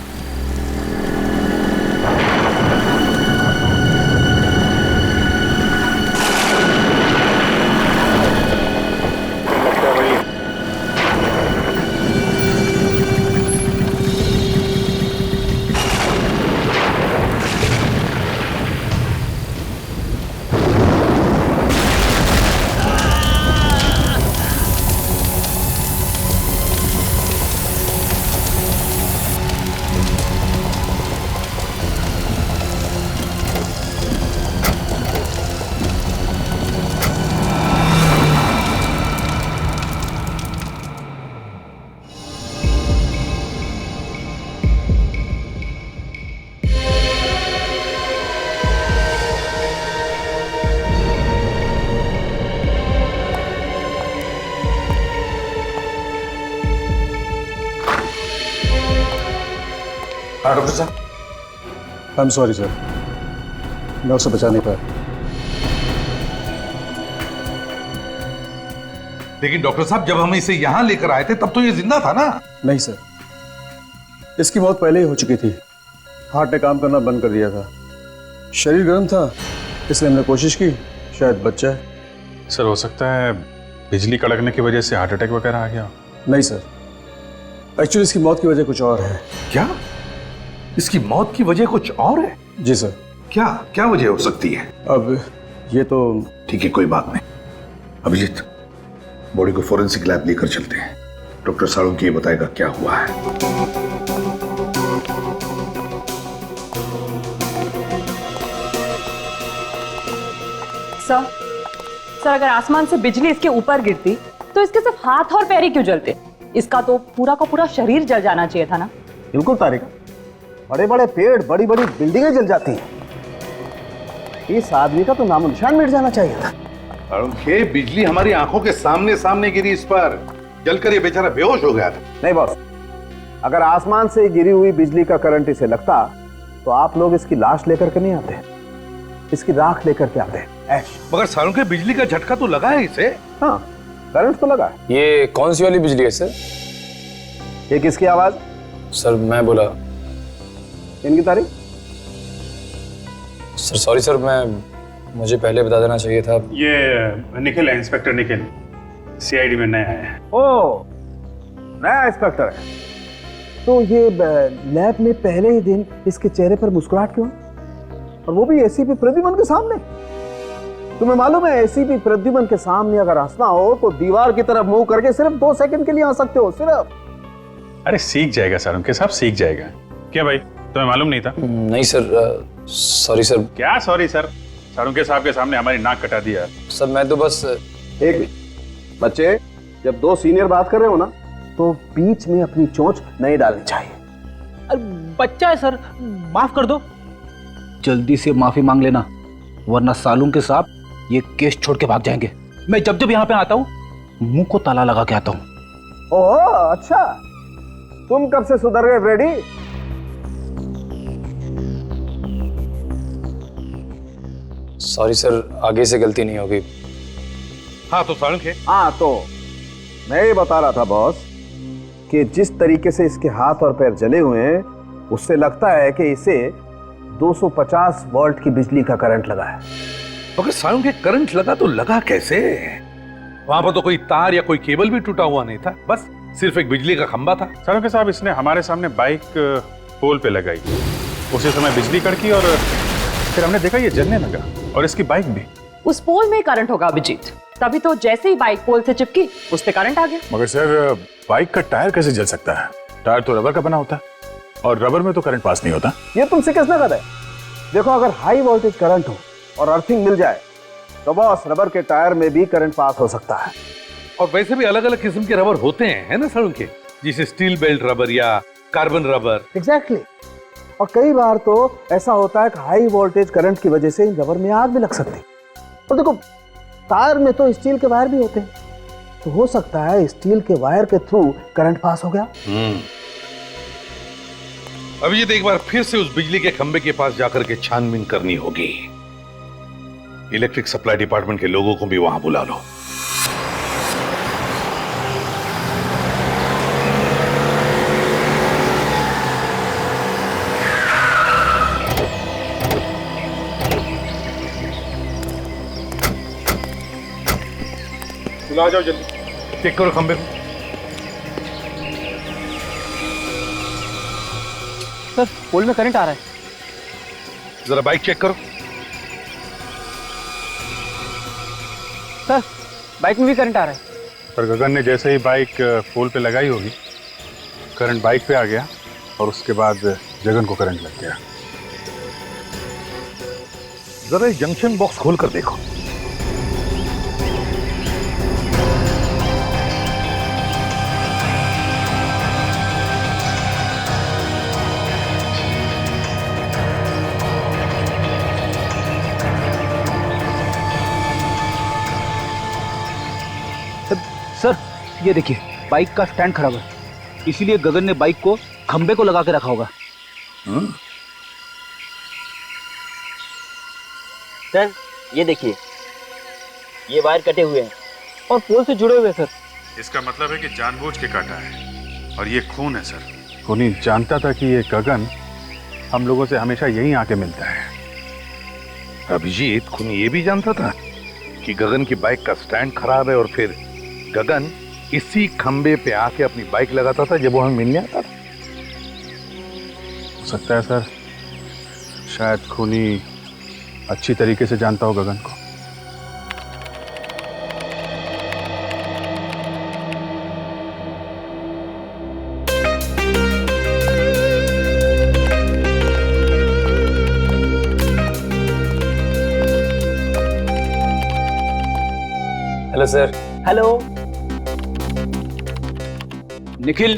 Speaker 14: डॉक्टर साहब,
Speaker 11: आई एम सॉरी सर, मैं उसे बचा नहीं पाया।
Speaker 14: लेकिन डॉक्टर साहब, जब हम इसे यहाँ लेकर आए थे तब तो ये जिंदा था ना?
Speaker 11: नहीं सर, इसकी मौत पहले ही हो चुकी थी। हार्ट ने काम करना बंद कर दिया था। शरीर गर्म था, इसलिए हमने कोशिश की शायद बच जाए।
Speaker 8: सर, हो सकता है बिजली कड़कने की वजह से हार्ट अटैक वगैरह आ गया।
Speaker 11: नहीं सर, एक्चुअली इसकी मौत की वजह कुछ और है।
Speaker 14: क्या? इसकी मौत की वजह कुछ और है?
Speaker 11: जी सर।
Speaker 14: क्या क्या वजह हो सकती है?
Speaker 11: अब ये तो
Speaker 14: ठीक है, कोई बात नहीं। अभिजीत, बॉडी को फोरेंसिक लैब लेकर चलते हैं। डॉक्टर साळुंके ये बताएगा क्या हुआ है।
Speaker 19: सर, अगर आसमान से बिजली इसके ऊपर गिरती तो इसके सिर्फ हाथ और पैर ही क्यों जलते? इसका तो पूरा का पूरा शरीर जल जाना चाहिए था ना।
Speaker 12: बिल्कुल तारिका, बड़े बड़े पेड़, बड़ी बड़ी बिल्डिंगें जल जाती हैं। इस आदमी का तो नामो निशान मिट जाना चाहिए था।
Speaker 14: साळुंके, बिजली हमारी आंखों के सामने सामने गिरी इस पर, जलकर ये बेचारा बेहोश हो गया था।
Speaker 12: नहीं बॉस, अगर आसमान से गिरी हुई बिजली का करंट इसे लगता तो आप लोग इसकी लाश लेकर के नहीं आते, इसकी राख लेकर के आते।
Speaker 14: मगर साळुंके, बिजली का झटका तो लगा है इसे।
Speaker 12: हाँ, करंट तो लगा।
Speaker 20: ये कौन सी वाली बिजली है सर?
Speaker 12: ये किसकी आवाज?
Speaker 20: सर मैं बोला।
Speaker 12: इनकी तारीख?
Speaker 20: सर सॉरी सर, मैं मुझे पहले बता देना चाहिए था।
Speaker 8: ये निखिल है, इंस्पेक्टर निखिल, सीआईडी में नया है।
Speaker 12: ओ, नया इंस्पेक्टर है। तो ये लैब में पहले ही दिन इसके चेहरे पर मुस्कुराहट क्यों, और वो भी एसीपी प्रद्युमन के सामने? तुम्हें मालूम है एसीपी प्रद्युमन के सामने अगर हंसना हो तो दीवार की तरफ मुंह करके सिर्फ 2 सेकंड के लिए हंस सकते हो, सिर्फ।
Speaker 8: अरे सीख जाएगा सर, उनके साहब सीख जाएगा। क्या भाई, तुम्हें मालूम नहीं था?
Speaker 20: नहीं सर, सॉरी सर।
Speaker 8: क्या सॉरी सर? सर उनके साहब के सामने हमारी नाक कटा दिया।
Speaker 20: सर मैं तो बस
Speaker 12: एक बच्चे, जब 2 सीनियर बात कर रहे हो ना तो बीच में अपनी चोंच नहीं डालनी चाहिए।
Speaker 17: बच्चा है सर, माफ कर दो। जल्दी से माफी मांग लेना, वरना सालून के साहब ये केस छोड़ के भाग जाएंगे। मैं जब जब यहाँ पे आता हूँ मुंह को ताला लगा के आता हूँ।
Speaker 12: ओह अच्छा, तुम कब से सुधर गए फ्रेडी?
Speaker 20: सॉरी सर, आगे से गलती नहीं होगी।
Speaker 14: हाँ तो सालून के,
Speaker 12: हाँ तो मैं ये बता रहा था बॉस कि जिस तरीके से इसके हाथ और पैर जले हुए हैं उससे लगता है कि इसे 250 वोल्ट की बिजली का करंट लगा है।
Speaker 14: ओके सालून के, करंट लगा तो लगा कैसे? वहां पर तो कोई तार या कोई केबल भी टूटा हुआ नहीं था, बस सिर्फ एक बिजली का खंबा था।
Speaker 8: सर के साहब, इसने हमारे सामने बाइक पोल पे लगाई, उसी समय बिजली कड़की और फिर हमने देखा ये जलने लगा, और इसकी बाइक भी।
Speaker 19: उस पोल में करंट होगा अभिजीत, तभी तो जैसे ही बाइक पोल से चिपकी उस पे करंट आ गया।
Speaker 11: मगर सर बाइक का टायर कैसे जल सकता है? टायर तो रबर का बना होता है, और रबर में तो करंट पास नहीं होता।
Speaker 12: ये तुमसे किसने कहा है? देखो, अगर हाई वोल्टेज करंट हो और अर्थिंग मिल जाए तो बॉस रबर के टायर में भी करंट पास हो सकता है।
Speaker 14: और वैसे भी अलग अलग किस्म के रबर होते हैं, है ना सालून के, जैसे स्टील बेल्ट रबर या कार्बन रबर।
Speaker 12: एग्जैक्टली। और कई बार तो ऐसा होता है कि हाई वोल्टेज करंट की वजह से इन रबर में आग भी लग सकती है। और देखो, टायर में तो स्टील के वायर भी होते हैं, तो हो सकता है स्टील के वायर के थ्रू करंट पास हो गया।
Speaker 14: अब ये एक बार फिर से उस बिजली के खंबे के पास जाकर के छानबीन करनी होगी। इलेक्ट्रिक सप्लाई डिपार्टमेंट के लोगों को भी वहां बुला लो।
Speaker 8: बुला जाओ जल्दी,
Speaker 14: चेक करो खंबे को।
Speaker 17: सर पोल में करंट आ रहा है।
Speaker 14: जरा बाइक चेक करो।
Speaker 17: सर बाइक में भी करंट आ रहा है।
Speaker 8: पर गगन ने जैसे ही बाइक पोल पे लगाई होगी, करंट बाइक पे आ गया, और उसके बाद जगन को करंट लग गया।
Speaker 14: जरा जंक्शन बॉक्स खोल कर देखो।
Speaker 17: सर ये देखिए, बाइक का स्टैंड खराब है, इसीलिए गगन ने बाइक को खंबे को लगा के रखा होगा।
Speaker 21: सर ये देखिए, ये वायर कटे हुए हैं और पोल से जुड़े हुए हैं सर।
Speaker 8: इसका मतलब है कि जानबूझ के काटा है, और ये खून है सर। खूनी जानता था कि ये गगन हम लोगों से हमेशा यहीं आके मिलता है।
Speaker 14: अभिजीत, खूनी ये भी जानता था कि गगन की बाइक का स्टैंड खराब है, और फिर गगन इसी खंबे पे आके अपनी बाइक लगाता था जब वो हमें मिलने आता था।
Speaker 8: हो सकता है सर, शायद खूनी अच्छी तरीके से जानता हो गगन को।
Speaker 20: Hello sir.
Speaker 17: हेलो निखिल,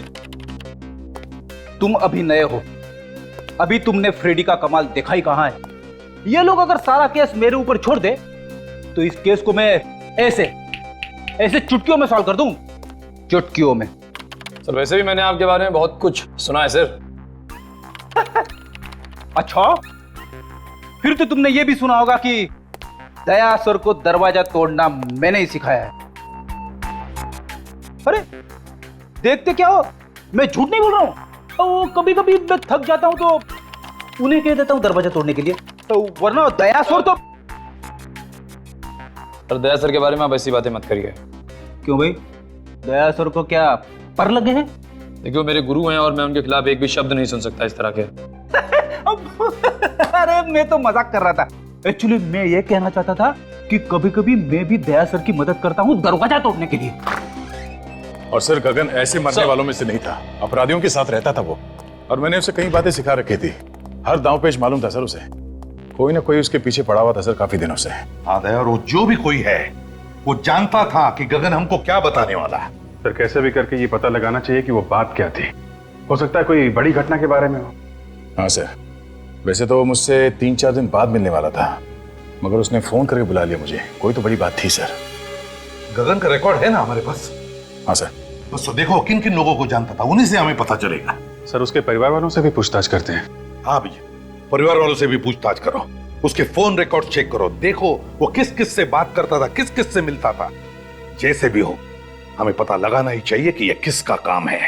Speaker 17: तुम अभी नए हो, अभी तुमने फ्रेडी का कमाल देखा ही कहां है। ये लोग अगर सारा केस मेरे ऊपर छोड़ दे तो इस केस को मैं ऐसे ऐसे चुटकियों में सॉल्व कर दूं, चुटकियों में।
Speaker 20: सर वैसे भी मैंने आपके बारे में बहुत कुछ सुना है सर।
Speaker 17: अच्छा, फिर तो तुमने ये भी सुना होगा कि दया सर को दरवाजा तोड़ना मैंने ही सिखाया है। अरे देखते क्या हो, मैं झूठ नहीं बोल रहा हूं। तो कभी कभी मैं थक जाता हूं तो उन्हें कह देता हूं दरवाजा तोड़ने के लिए, तो वरना दया सर तो
Speaker 20: और दया सर के बारे में आप ऐसी बातें मत करिए।
Speaker 17: क्यों भाई, दया सर को क्या पर लगे हैं?
Speaker 20: देखिए वो मेरे गुरु हैं और मैं उनके खिलाफ एक भी शब्द नहीं सुन सकता इस तरह के।
Speaker 17: अरे मैं तो मजाक कर रहा था। एक्चुअली मैं ये कहना चाहता था कि कभी कभी मैं भी दया सर की मदद करता हूँ दरवाजा तोड़ने के लिए।
Speaker 11: और सर गगन ऐसे मरने वालों में से नहीं था, अपराधियों के साथ रहता था वो, और मैंने उसे कई बातें सिखा रखी थी। हर दांव पेच मालूम था सर उसे। कोई ना कोई उसके पीछे पड़ा हुआ था सर काफी दिनों से।
Speaker 14: हाँ दया, और वो जो भी कोई है वो जानता था कि गगन हमको क्या बताने वाला है।
Speaker 8: सर कैसे भी करके ये पता लगाना चाहिए कि वो बात क्या थी। हो सकता है कोई बड़ी घटना के बारे में हो।
Speaker 11: हाँ सर, वैसे तो वो मुझसे 3-4 दिन बाद मिलने वाला था, मगर उसने फोन करके बुला लिया मुझे। कोई तो बड़ी बात थी सर।
Speaker 14: गगन का रिकॉर्ड है ना हमारे पास?
Speaker 11: हाँ सर।
Speaker 14: बस तो देखो किन किन लोगों को जानता था, उन्हीं से हमें पता चलेगा।
Speaker 8: सर उसके परिवार वालों से भी पूछताछ करते हैं।
Speaker 14: हाँ भैया, परिवार वालों से भी पूछताछ करो, उसके फोन रिकॉर्ड चेक करो, देखो वो किस किस से बात करता था, किस किस से मिलता था। जैसे भी हो हमें पता लगाना ही चाहिए कि यह किसका काम है।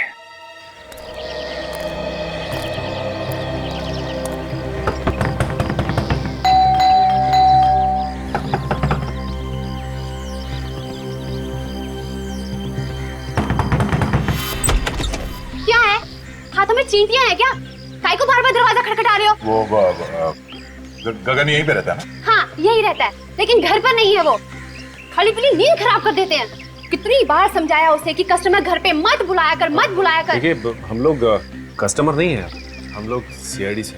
Speaker 3: क्या है? हाथों में चींटियां हैं क्या? काहे को बार-बार दरवाजा खटखटा रहे हो?
Speaker 11: वो गगन यहीं पे रहता है ना?
Speaker 3: हाँ यही रहता है, लेकिन घर पर नहीं है वो। खाली पीली नींद खराब कर देते हैं। कितनी बार समझाया उसे कि कस्टमर घर पे मत बुलाया कर, मत बुलाया कर।
Speaker 13: देखिए हम लोग कस्टमर नहीं है, हम लोग सीआईडी से।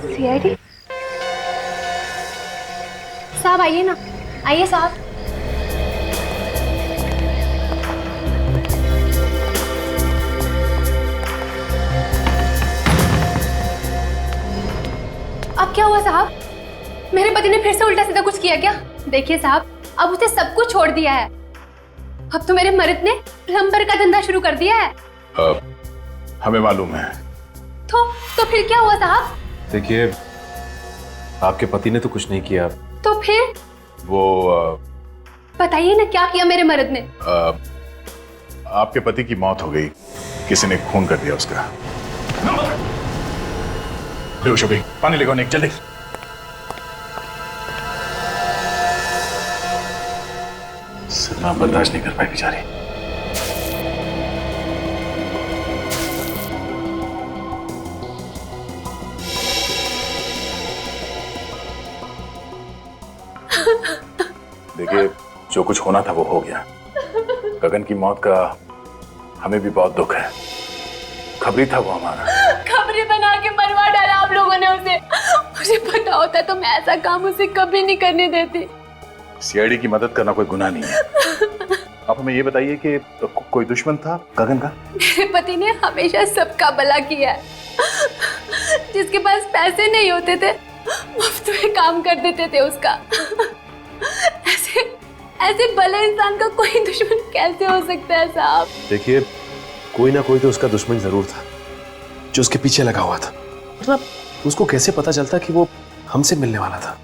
Speaker 3: सीआईडी? साहब आइए ना, आइए साहब। अब क्या हुआ साहब? मेरे पति ने फिर से उल्टा सीधा कुछ किया क्या? देखिए साहब, अब उसे सब कुछ छोड़ दिया है। अब तो मेरे मर्द ने प्लम्बर का धंधा शुरू कर दिया है।
Speaker 11: हमें मालूम है।
Speaker 3: तो फिर क्या हुआ साहब?
Speaker 13: देखिए आपके पति ने तो कुछ नहीं किया।
Speaker 3: तो फिर
Speaker 11: वो
Speaker 3: बताइए ना क्या किया मेरे मर्द ने?
Speaker 11: आपके पति की मौत हो गई, किसी ने खून कर दिया उसका। बेहोश हो गई, पानी लेकर निक जल्दी। सदमा बर्दाश्त नहीं कर पाई बेचारी। देखिए जो कुछ होना था वो हो गया। गगन की मौत का हमें भी बहुत दुख है। खबरी था वो हमारा।
Speaker 3: खबरी बना के मरवा डाला आप लोगों ने उसे। मुझे पता होता तो मैं ऐसा काम उसे कभी नहीं करने देती।
Speaker 11: सीआईडी की मदद करना कोई गुनाह नहीं है। आप हमें ये बताइए कि कोई दुश्मन था गगन का?
Speaker 3: मेरे पति ने हमेशा सबका भला किया है। जिसके पास पैसे नहीं होते थे मुफ्त में काम कर देते थे उसका। ऐसे भले इंसान का कोई दुश्मन कैसे हो सकता है साहब?
Speaker 13: देखिए कोई ना कोई तो उसका दुश्मन जरूर था जो उसके पीछे लगा हुआ था। मतलब उसको कैसे पता चलता कि वो हमसे मिलने वाला था?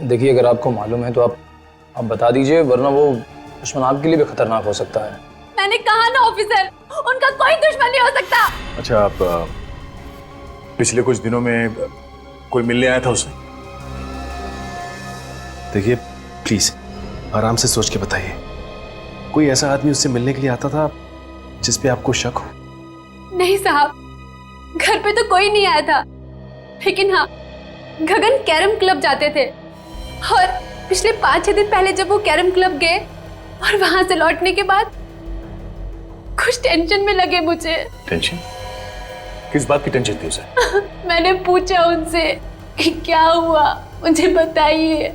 Speaker 20: देखिए अगर आपको मालूम है तो आप बता दीजिए, वरना वो दुश्मन आपके लिए भी खतरनाक हो सकता है।
Speaker 3: मैंने कहा ना ऑफिसर, उनका कोई दुश्मन नहीं हो सकता।
Speaker 11: अच्छा, आप पिछले कुछ दिनों में कोई मिलने आया था उसे?
Speaker 13: देखिए प्लीज आराम से सोच के बताइए। कोई ऐसा आदमी उससे मिलने के लिए आता था जिस पे आपको शक हो?
Speaker 3: नहीं साहब, घर पे तो कोई नहीं आया था, लेकिन हाँ गगन कैरम क्लब जाते थे और पिछले 5-6 दिन पहले जब वो कैरम क्लब गए और वहां से लौटने के बाद कुछ टेंशन में लगे मुझे।
Speaker 11: टेंशन? किस बात की टेंशन थी उसे?
Speaker 3: मैंने पूछा उनसे कि क्या हुआ, मुझे बताइए,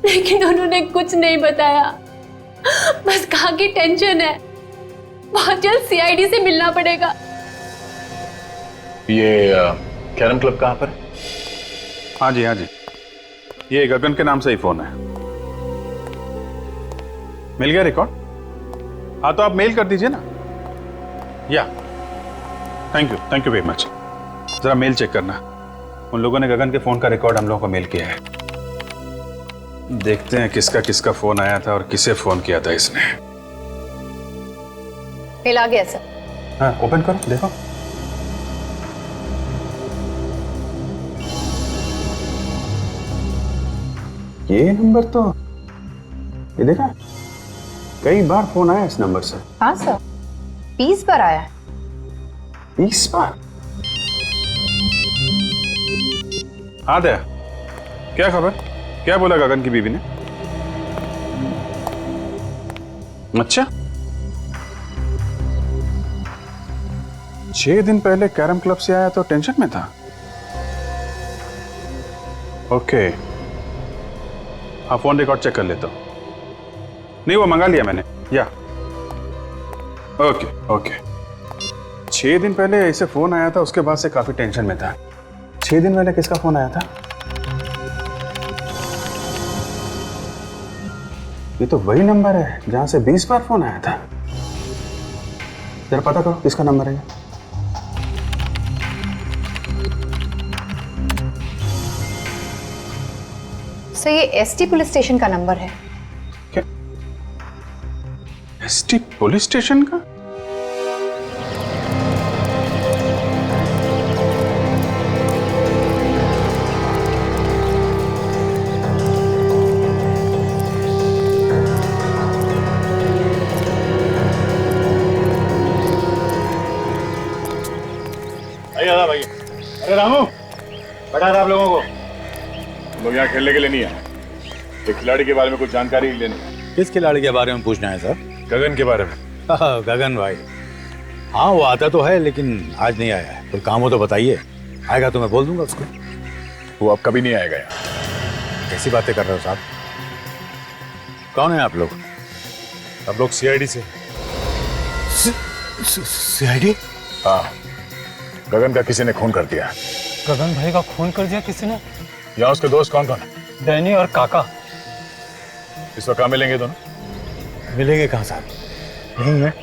Speaker 3: लेकिन उन्होंने कुछ नहीं बताया। बस कहा कि टेंशन है, बहुत जल्द सीआईडी से मिलना पड़ेगा।
Speaker 11: ये कैरम क्लब कहाँ पर?
Speaker 8: हाँ जी, ये गगन के नाम से ही फोन है। मिल गया रिकॉर्ड? हाँ तो आप मेल कर दीजिए ना। या थैंक यू वेरी मच। जरा मेल चेक करना, उन लोगों ने गगन के फोन का रिकॉर्ड हम लोगों को मेल किया है। देखते हैं किसका फोन आया था और किसे फोन किया था इसने।
Speaker 9: मेल आ गया सर।
Speaker 8: हाँ ओपन करो, देखो। ये नंबर तो, ये देखा, कई बार फोन आया इस नंबर से।
Speaker 9: हाँ सर, 20 बार आया है।
Speaker 8: 20 बार? हाँ दया, क्या खबर? क्या बोला गगन की बीवी ने? अच्छा, 6 दिन पहले कैरम क्लब से आया तो टेंशन में था। ओके, हाँ फोन रिकॉर्ड चेक कर लेता हूँ। नहीं, वो मंगा लिया मैंने, या ओके ओके। 6 दिन पहले ऐसे फोन आया था, उसके बाद से काफी टेंशन में था। 6 दिन पहले किसका फोन आया था? ये तो वही नंबर है जहां से 20 बार फोन आया था। जरा पता करो किसका नंबर है।
Speaker 9: सर ये एसटी पुलिस स्टेशन का नंबर है।
Speaker 8: क्या? एसटी पुलिस स्टेशन का?
Speaker 11: भाई, अरे रामू, बता था आप लोगों को, लोग यहाँ खेलने के लिए नहीं आए। एक खिलाड़ी के बारे में कुछ जानकारी लेनी है।
Speaker 10: किस खिलाड़ी के बारे में पूछना है सर?
Speaker 11: गगन के बारे में।
Speaker 10: गगन भाई, हाँ वो आता तो है लेकिन आज नहीं आया है। कोई काम हो तो बताइए, आएगा तो मैं बोल दूंगा उसको।
Speaker 11: वो अब कभी नहीं आएगा यहाँ।
Speaker 10: कैसी बातें कर रहे हो साहब? कौन है आप लोग?
Speaker 11: हम लोग सीआईडी से।
Speaker 10: सीआईडी?
Speaker 11: हाँ, गगन का किसी ने खून कर दिया।
Speaker 20: गगन भाई का खून कर दिया किसी ने?
Speaker 11: यहाँ उसके दोस्त कौन कौन है?
Speaker 20: डैनी और काका।
Speaker 11: इस वक्त कहाँ मिलेंगे दोनों?
Speaker 10: मिलेंगे कहाँ साहब? नहीं है।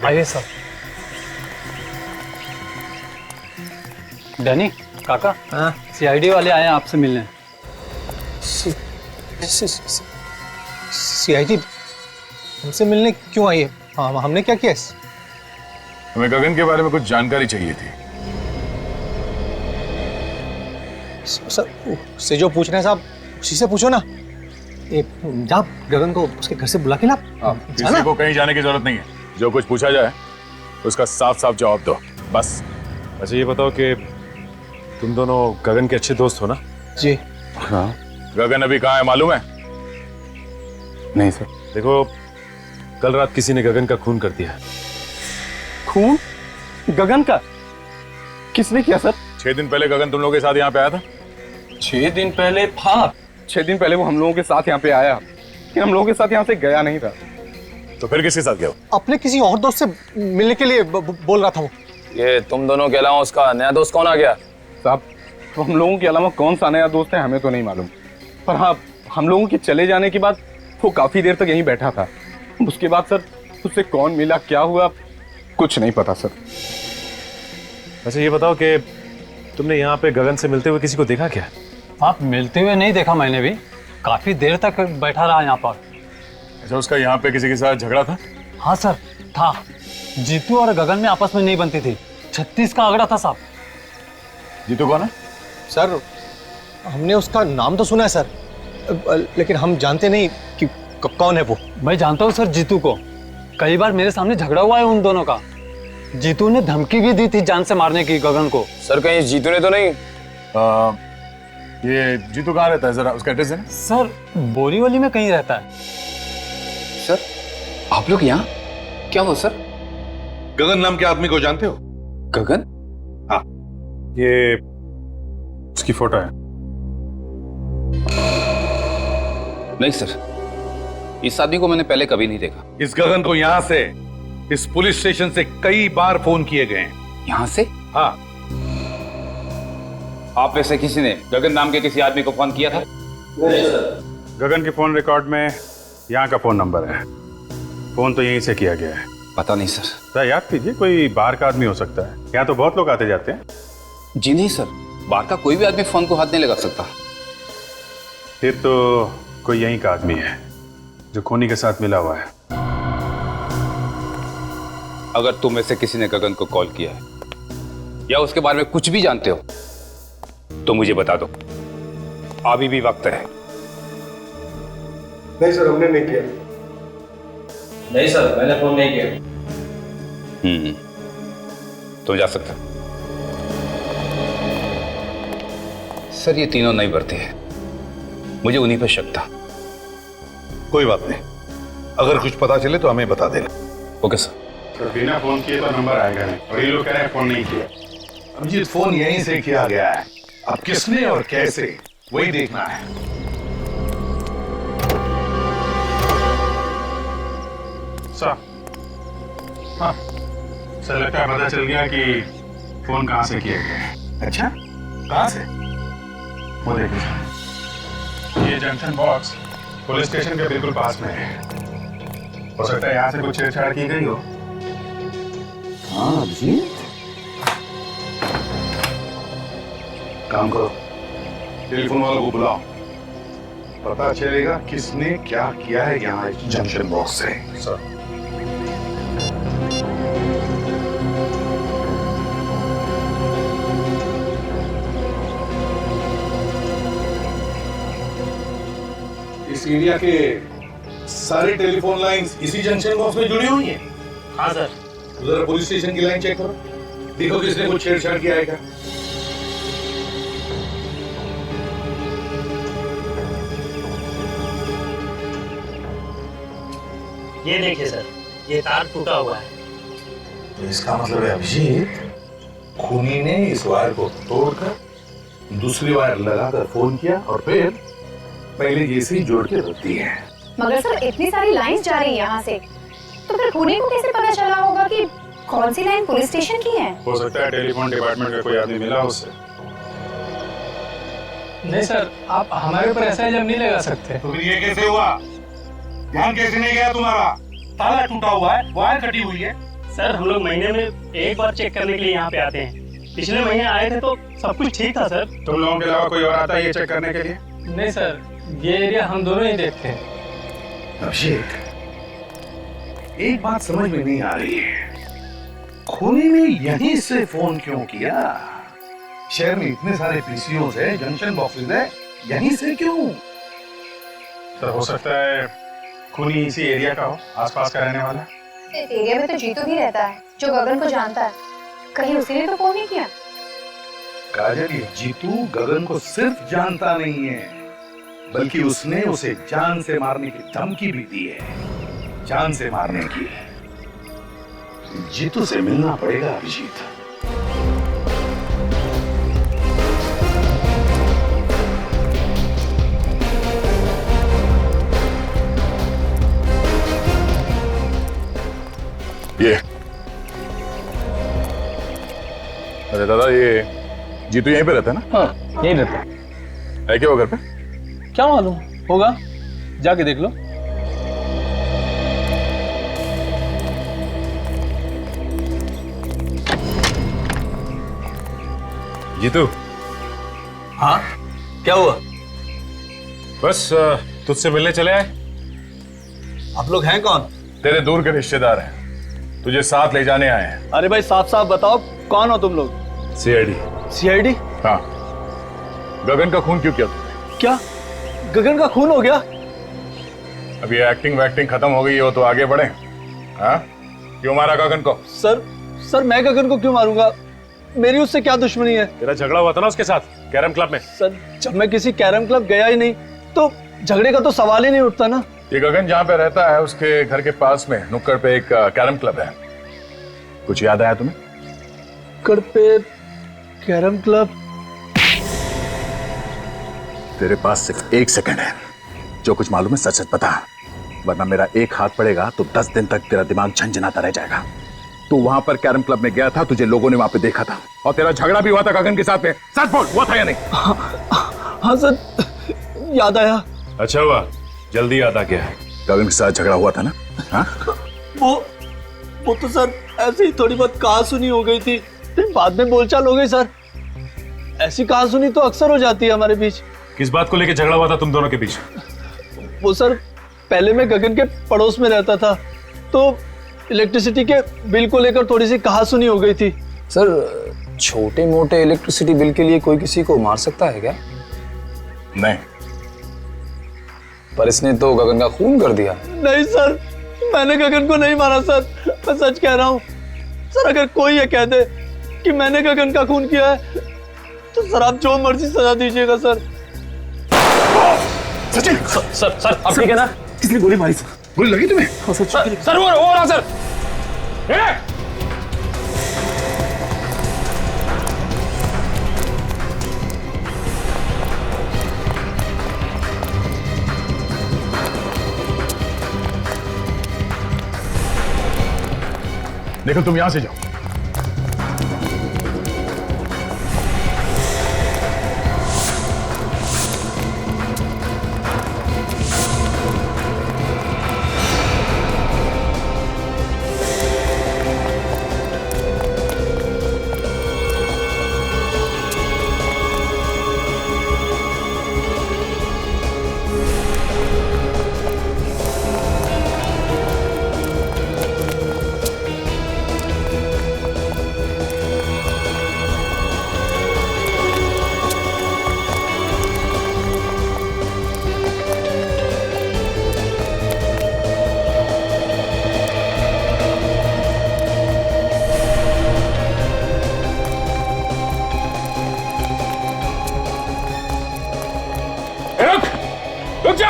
Speaker 20: आइए सर। डैनी, काका, सीआईडी वाले आए हैं आपसे मिलने।
Speaker 10: सीआईडी हमसे मिलने क्यों आई है? हाँ, हमने क्या किया?
Speaker 11: हमें गगन के बारे में कुछ जानकारी चाहिए थी।
Speaker 10: सर, से जो पूछ रहे हैं साहब, उसी से पूछो ना। जा गगन को उसके घर से बुला के ला।
Speaker 11: किसी को कहीं जाने की जरूरत नहीं है। जो कुछ पूछा जाए उसका साफ साफ जवाब दो, बस।
Speaker 13: अच्छा ये बताओ कि तुम दोनों गगन के अच्छे दोस्त हो ना?
Speaker 10: जी
Speaker 11: हाँ। गगन अभी कहाँ है मालूम है?
Speaker 13: नहीं सर। देखो, कल रात किसी ने गगन का खून कर दिया।
Speaker 10: खून? गगन का? किसने किया सर?
Speaker 11: 6 दिन पहले गगन तुम लोगों के साथ यहाँ पे आया था।
Speaker 22: 6 दिन पहले? हाँ, 6 दिन पहले वो हम लोगों के साथ यहाँ पे आया, लेकिन हम लोगों के साथ यहाँ से गया नहीं था।
Speaker 11: तो फिर किसके साथ गया?
Speaker 10: अपने किसी और दोस्त से मिलने के लिए बोल रहा था वो।
Speaker 20: ये तुम दोनों के अलावा उसका नया दोस्त कौन आ गया?
Speaker 22: साहब, तो हम लोगों के अलावा कौन सा नया दोस्त है हमें तो नहीं मालूम, पर हाँ, हम लोगों के चले जाने के बाद वो काफी देर तक यहीं बैठा था। उसके बाद सर उससे कौन मिला, क्या हुआ, कुछ नहीं पता सर।
Speaker 13: अच्छा ये बताओ कि तुमने यहाँ पे गगन से मिलते हुए किसी को देखा क्या?
Speaker 20: आप मिलते हुए नहीं देखा मैंने भी, काफी देर तक बैठा रहा यहाँ पर।
Speaker 11: अच्छा, उसका यहाँ पे किसी के साथ झगड़ा था?
Speaker 20: हाँ सर, था। जीतू और गगन में आपस में नहीं बनती थी, 36 का आंकड़ा था साहब।
Speaker 11: जीतू कौन है?
Speaker 10: सर हमने उसका नाम तो सुना है सर, लेकिन हम जानते नहीं कि कौन है वो।
Speaker 20: मैं जानता हूँ सर जीतू को, कई बार मेरे सामने झगड़ा हुआ है उन दोनों का। जीतू ने धमकी भी दी थी जान से मारने की गगन को। सर कहीं जीतू ने तो नहीं?
Speaker 11: ये जीतू कहाँ रहता है, जरा उसका एड्रेस है?
Speaker 20: सर बोरीवली में कहीं रहता है।
Speaker 14: सर आप लोग यहाँ क्या हो? सर गगन नाम के आदमी को जानते हो?
Speaker 22: गगन?
Speaker 14: हाँ,
Speaker 8: ये उसकी फोटो है।
Speaker 22: नहीं सर, इस आदमी को मैंने पहले कभी नहीं देखा।
Speaker 14: इस गगन को यहाँ से, इस पुलिस स्टेशन से कई बार फोन किए गए हैं।
Speaker 22: यहाँ से?
Speaker 14: हाँ।
Speaker 22: आप में से किसी ने गगन नाम के किसी आदमी को फोन किया था?
Speaker 8: नहीं सर। गगन के फोन रिकॉर्ड में यहाँ का फोन नंबर है। फोन तो यहीं से किया गया है।
Speaker 22: पता नहीं सर।
Speaker 8: सर याद कीजिए, कोई बाहर का आदमी हो सकता है। यहाँ तो बहुत लोग आते जाते हैं।
Speaker 22: जी नहीं सर, बाहर का कोई भी आदमी फोन को हाथ नहीं लगा सकता।
Speaker 8: फिर तो कोई यहीं का आदमी है जो खूनी के साथ मिला हुआ है।
Speaker 22: अगर तुम में से किसी ने गगन को कॉल किया है या उसके बारे में कुछ भी जानते हो तो मुझे बता दो, अभी भी वक्त है।
Speaker 15: नहीं सर, हमने नहीं किया।
Speaker 22: नहीं सर, मैंने फोन नहीं किया।
Speaker 14: तुम जा सकते हो।
Speaker 22: सर ये तीनों नहीं भरते हैं, मुझे उन्हीं पर शक था।
Speaker 14: कोई बात नहीं, अगर कुछ पता चले तो हमें बता देना।
Speaker 22: Okay sir.
Speaker 8: तो बिना फोन किए तो नंबर आएगा नहीं, और ये लोग कह रहे हैं फोन नहीं किया।
Speaker 14: अभिजीत, फोन यहीं से किया गया है, अब किसने और कैसे वही देखना है।
Speaker 8: सर, हाँ सर, लगता है पता चल गया कि फोन कहाँ से किया गया है।
Speaker 14: अच्छा, कहाँ से?
Speaker 8: वो देखिए सर, ये जंक्शन बॉक्स पुलिस स्टेशन के बिल्कुल पास में है। हो सकता है यहाँ से कुछ छेड़छाड़ की गई हो।
Speaker 14: हाँ जी, काम करो, टेलीफोन वालों को बुलाओ, पता चलेगा किसने क्या किया है यहाँ जंक्शन बॉक्स से।
Speaker 8: सर,
Speaker 14: इस एरिया के सारे टेलीफोन लाइंस इसी जंक्शन बॉक्स में जुड़ी हुई हैं।
Speaker 21: हाँ सर।
Speaker 14: उधर पुलिस स्टेशन की लाइन चेक करो, देखो किसने कुछ छेड़छाड़ किया है क्या।
Speaker 21: ये देखिए सर, ये तार टूटा हुआ है।
Speaker 14: तो इसका मतलब है अभिजीत, खूनी ने इस वायर को तोड़कर दूसरी वायर लगाकर फोन किया और फिर पहले जैसे ही जोड़ के रख दी है।
Speaker 9: मगर सर इतनी सारी लाइंस जा रही है यहाँ से, तो फिर खूनी को कैसे पता चला होगा कि कौन सी लाइन पुलिस स्टेशन की है?
Speaker 8: हो सकता है टेलीफोन डिपार्टमेंट का कोई आदमी मिला उससे।
Speaker 20: नहीं सर, आप हमारे ऊपर ऐसा इल्जाम नहीं लगा सकते।
Speaker 14: तो फिर ये कैसे हुआ? ध्यान कैसे नहीं गया तुम्हारा? ताला टूटा हुआ है, वायर कटी हुई है।
Speaker 21: सर हम लोग महीने में एक बार चेक करने के लिए यहाँ पे आते हैं। पिछले महीने आए थे तो सब कुछ ठीक था सर।
Speaker 8: तुम लोगों के अलावा कोई और आता है ये चेक करने के लिए?
Speaker 20: नहीं सर, ये एरिया हम दोनों ही देखते हैं।
Speaker 14: अभिषेक, एक बात समझ में नहीं आ रही है, खूनी ने यहीं से फोन क्यों किया? शहर में इतने सारे पीसीओस है, जंक्शन बॉक्सेस है, यहीं से क्यों?
Speaker 8: सर हो सकता है खूनी इसी एरिया का हो, आसपास का रहने वाला।
Speaker 9: इस एरिया में तो जीतू भी रहता है, जो गगन को जानता है। कहीं उसी ने तो फोन नहीं किया?
Speaker 14: काजल, ये जीतू गगन को सिर्फ जानता नहीं है, बल्कि उसने उसे जान से मारने की धमकी भी दी है। जान से मारने की। जीतू से मिलना पड़ेगा अभिजीत।
Speaker 11: ये अरे दादा, ये जीतू यहीं पे रहता है ना?
Speaker 20: हाँ यहीं रहता
Speaker 11: है क्या वो घर पे?
Speaker 20: क्या मालूम होगा, जाके देख लो।
Speaker 11: जीतू।
Speaker 20: हाँ क्या हुआ?
Speaker 11: बस तुझसे मिलने चले आए।
Speaker 20: आप लोग हैं कौन?
Speaker 11: तेरे दूर के रिश्तेदार हैं, तुझे साथ ले जाने आए हैं।
Speaker 20: अरे भाई साफ साफ बताओ, कौन हो तुम लोग?
Speaker 11: सीआईडी।
Speaker 20: सीआईडी?
Speaker 11: हाँ। गगन का खून क्यों किया तुमने?
Speaker 20: क्या गगन का खून हो गया?
Speaker 11: अब ये एक्टिंग वैक्टिंग खत्म हो गई हो तो आगे बढ़े। हाँ, क्यों मारा गगन को?
Speaker 20: सर मैं गगन को क्यों मारूंगा? मेरी उससे क्या दुश्मनी है?
Speaker 11: तेरा झगड़ा हुआ था ना उसके साथ कैरम क्लब में।
Speaker 20: सर जब मैं किसी कैरम क्लब गया ही नहीं तो झगड़े का तो सवाल ही नहीं उठता ना।
Speaker 11: ये गगन जहाँ पे रहता है उसके घर के पास में नुक्कड़ पे एक कैरम क्लब है, कुछ याद आया तुम्हें?
Speaker 20: नुक्कड़ पे कैरम क्लब?
Speaker 11: तेरे पास सिर्फ 1 सेकंड है, जो कुछ मालूम है सच सच बता, वरना मेरा एक हाथ पड़ेगा तो 10 दिन तक तेरा दिमाग झंझनाता रह जाएगा। तू वहां पर कैरम क्लब में गया था, तुझे लोगों ने वहां पे देखा था, और तेरा झगड़ा भी हुआ था गगन के साथ में। सच बोल, हुआ था या नहीं?
Speaker 20: हाँ सर, याद आया।
Speaker 11: अच्छा हुआ, जल्दी याद आ गया। गगन के साथ झगड़ा हुआ था ना? हाँ?
Speaker 20: वो तो सर ऐसे ही थोड़ी बहुत कहा सुनी हो गई थी, फिर बाद में बोलचाल हो गई सर। ऐसी कहा सुनी तो अक्सर हो जाती है हमारे बीच।
Speaker 11: किस बात को लेकर झगड़ा हुआ था तुम दोनों के बीच?
Speaker 20: वो सर, पहले मैं गगन के पड़ोस में रहता था, तो इलेक्ट्रिसिटी के बिल को लेकर थोड़ी सी कहासुनी हो गई थी।
Speaker 16: सर छोटे मोटे इलेक्ट्रिसिटी बिल के लिए कोई किसी को मार सकता है क्या?
Speaker 11: नहीं,
Speaker 16: पर इसने तो गगन का खून कर दिया।
Speaker 20: नहीं सर, मैंने गगन को नहीं मारा सर, मैं सच कह रहा हूँ सर। अगर कोई ये कह दे कि मैंने गगन का खून किया है तो सर आप जो मर्जी सजा दीजिएगा सर।
Speaker 13: सचिन सर सर आप ठीक है ना?
Speaker 14: किसने गोली मारी सर? गोली लगी तुम्हें?
Speaker 13: सर वो रहा सर।
Speaker 11: देखो तुम यहां से जाओ। रुक जा।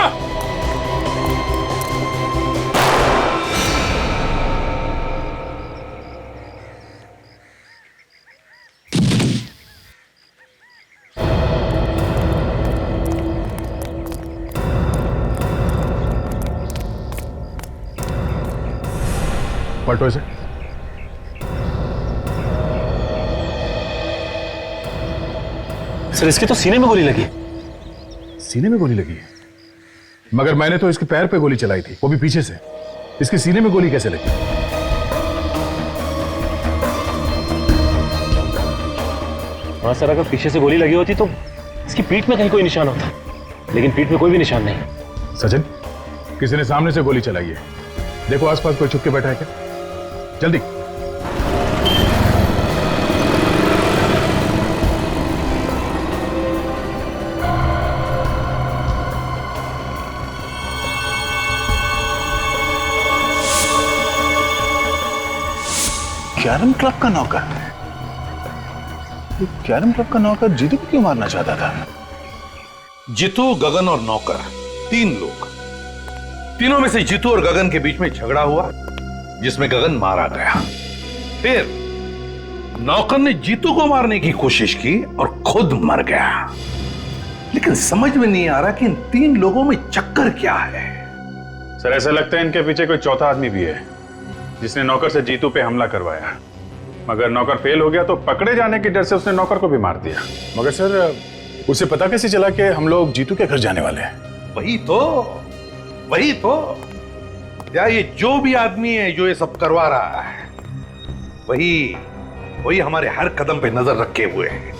Speaker 11: पलटो इसे।
Speaker 13: सर इसके तो सीने में गोली लगी।
Speaker 11: सीने में गोली लगी है? मगर मैंने तो इसके पैर पे गोली चलाई थी, वो भी पीछे से। इसके सीने में गोली कैसे लगी?
Speaker 13: हाँ सर, अगर पीछे से गोली लगी होती तो इसकी पीठ में कहीं कोई निशान होता, लेकिन पीठ में कोई भी निशान नहीं।
Speaker 11: सचिन, किसी ने सामने से गोली चलाई है। देखो आसपास कोई छुप के बैठा है क्या? जल्दी।
Speaker 14: कैरम क्लब का नौकर? कैरम क्लब का नौकर जीतू को क्यों मारना चाहता था? जीतू, गगन और नौकर, तीन लोग। तीनों में से जीतू और गगन के बीच में झगड़ा हुआ जिसमें गगन मारा गया। फिर नौकर ने जीतू को मारने की कोशिश की और खुद मर गया। लेकिन समझ में नहीं आ रहा कि इन तीन लोगों में चक्कर क्या है।
Speaker 8: सर ऐसा लगता है इनके पीछे कोई चौथा आदमी भी है जिसने नौकर से जीतू पे हमला करवाया। मगर नौकर फेल हो गया तो पकड़े जाने के डर से उसने नौकर को भी मार दिया।
Speaker 11: मगर सर उसे पता कैसे चला कि हम लोग जीतू के घर जाने वाले हैं?
Speaker 14: वही तो या ये जो भी आदमी है जो ये सब करवा रहा है वही हमारे हर कदम पे नजर रखे हुए है।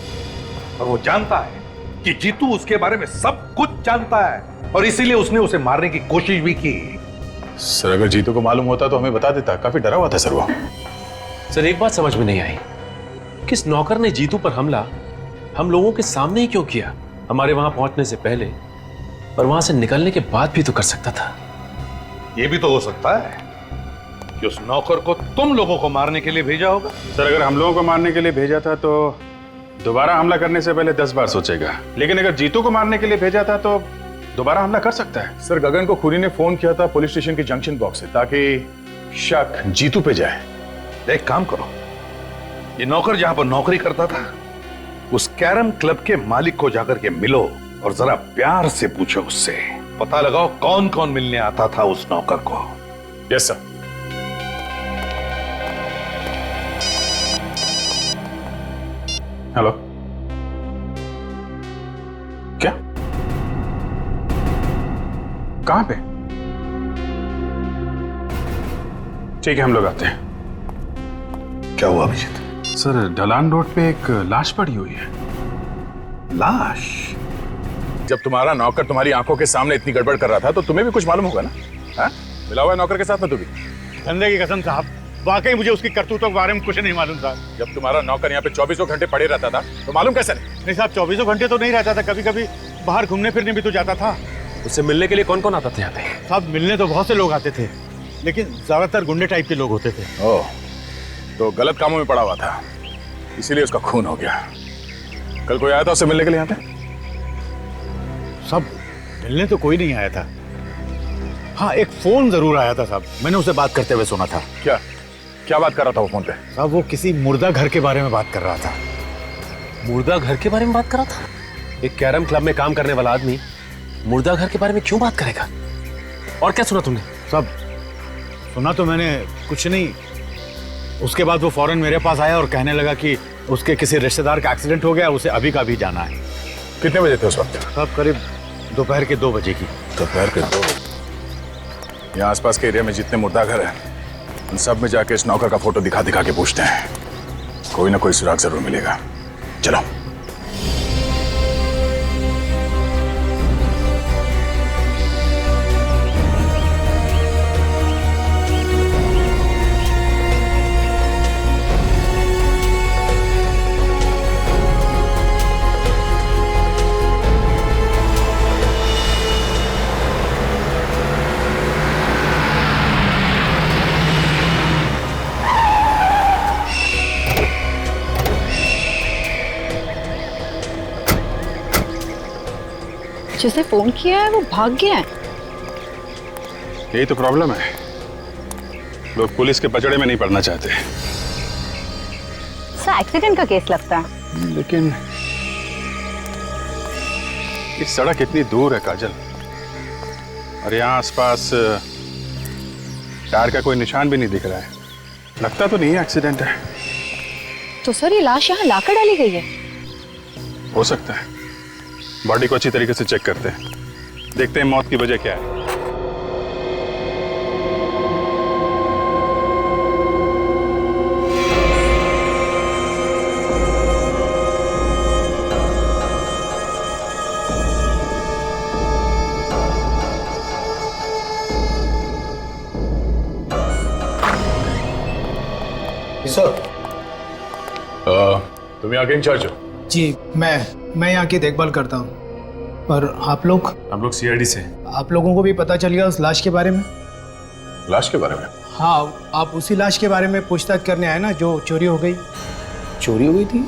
Speaker 14: और वो जानता है कि जीतू उसके बारे में सब कुछ जानता है और इसीलिए उसने उसे मारने की कोशिश भी की।
Speaker 11: सर अगर जीतू को मालूम होता तो हमें बता देता। काफी डरा हुआ था सर वो।
Speaker 13: सर एक बात समझ में नहीं आई, किस नौकर ने जीतू पर हमला हम लोगों के सामने ही क्यों किया? हमारे वहां पहुंचने से पहले और वहां से निकलने के बाद भी तो कर सकता था।
Speaker 14: यह भी तो हो सकता है कि उस नौकर को तुम लोगों को मारने के लिए भेजा होगा।
Speaker 8: सर अगर हम लोगों को मारने के लिए भेजा था तो दोबारा हमला करने से पहले 10 बार सोचेगा। लेकिन अगर जीतू को मारने के लिए भेजा था तो दोबारा हमला कर सकता है।
Speaker 11: सर गगन को खूनी ने फोन किया था पुलिस स्टेशन के जंक्शन बॉक्स से ताकि शक जीतू पे जाए।
Speaker 14: एक काम करो, ये नौकर जहां पर नौकरी करता था उस कैरम क्लब के मालिक को जाकर के मिलो और जरा प्यार से पूछो उससे, पता लगाओ कौन कौन मिलने आता था उस नौकर को।
Speaker 11: Yes sir.
Speaker 8: हेलो,
Speaker 11: क्या?
Speaker 8: कहां पे? ठीक है हम लोग आते हैं।
Speaker 14: क्या हुआ अभिजीत?
Speaker 8: सर ढलान रोड पे एक लाश पड़ी हुई है।
Speaker 14: लाश?
Speaker 11: जब तुम्हारा नौकर तुम्हारी आंखों के सामने इतनी गड़बड़ कर रहा था तो तुम्हें भी कुछ मालूम होगा ना? हाँ? मिला हुआ है नौकर के साथ में तू भी?
Speaker 8: धंधे की कसम साहब, वाकई मुझे उसकी करतूतों के बारे में कुछ नहीं मालूम था।
Speaker 11: जब तुम्हारा नौकर यहाँ पे 24 घंटे पड़े रहता था तो मालूम कैसे नहीं?
Speaker 8: नहीं साहब, 24 घंटे तो नहीं रहता था, कभी कभी बाहर घूमने फिरने भी तो जाता था।
Speaker 13: उससे मिलने के लिए कौन कौन आता था यहाँ पे?
Speaker 8: साहब मिलने तो बहुत से लोग आते थे, लेकिन ज्यादातर गुंडे टाइप के लोग होते थे।
Speaker 11: ओह, तो गलत कामों में पड़ा हुआ था, इसीलिए उसका खून हो गया। कल कोई आया था उससे मिलने के लिए यहाँ पे?
Speaker 8: सब मिलने तो कोई नहीं आया था। हाँ, एक फोन जरूर आया था साहब, मैंने उसे बात करते हुए सुना था।
Speaker 11: क्या क्या बात कर रहा था वो फोन पे?
Speaker 8: साहब वो किसी मुर्दा घर के बारे में बात कर रहा था।
Speaker 13: मुर्दा घर के बारे में बात कर रहा था? एक कैरम क्लब में काम करने वाला आदमी मुर्दा घर के बारे में क्यों बात करेगा? और क्या सुना तुमने?
Speaker 8: सब सुना तो मैंने कुछ नहीं। उसके बाद वो फौरन मेरे पास आया और कहने लगा कि उसके किसी रिश्तेदार का एक्सीडेंट हो गया, उसे अभी का अभी जाना है।
Speaker 11: कितने बजे थे उस वक्त?
Speaker 8: साहब करीब दोपहर के 2 बजे की।
Speaker 11: दोपहर के 2 बजे? यहाँ आसपास के एरिया में जितने मुर्दा घर हैं, उन सब में जाके इस नौकर का फोटो दिखा दिखा के पूछते हैं, कोई ना कोई सुराग जरूर मिलेगा। चलो।
Speaker 9: जिसे फोन किया है वो भाग गया है।
Speaker 8: यही तो प्रॉब्लम है, लोग पुलिस के पचड़े में नहीं पड़ना चाहते।
Speaker 9: सर एक्सीडेंट का केस लगता है।
Speaker 8: लेकिन ये सड़क इतनी दूर है काजल, और यहाँ आसपास टायर का कोई निशान भी नहीं दिख रहा है। लगता तो नहीं है एक्सीडेंट है।
Speaker 9: तो सर ये लाश यहाँ लाकर डाली गई है?
Speaker 8: हो सकता है। बॉडी को अच्छी तरीके से चेक करते हैं, देखते हैं मौत की वजह क्या है।
Speaker 10: सर
Speaker 11: तुम यहाँ के इंचार्ज हो?
Speaker 15: जी, मैं यहाँ की देखभाल करता हूँ। पर आप लोग?
Speaker 11: हम लोग सीआईडी से।
Speaker 15: आप लोगों को भी पता चल गया उस लाश के बारे में?
Speaker 11: लाश के बारे में?
Speaker 15: हाँ, आप उसी लाश के बारे में पूछताछ करने आए ना, जो चोरी हो गई।
Speaker 13: चोरी हो गई थी?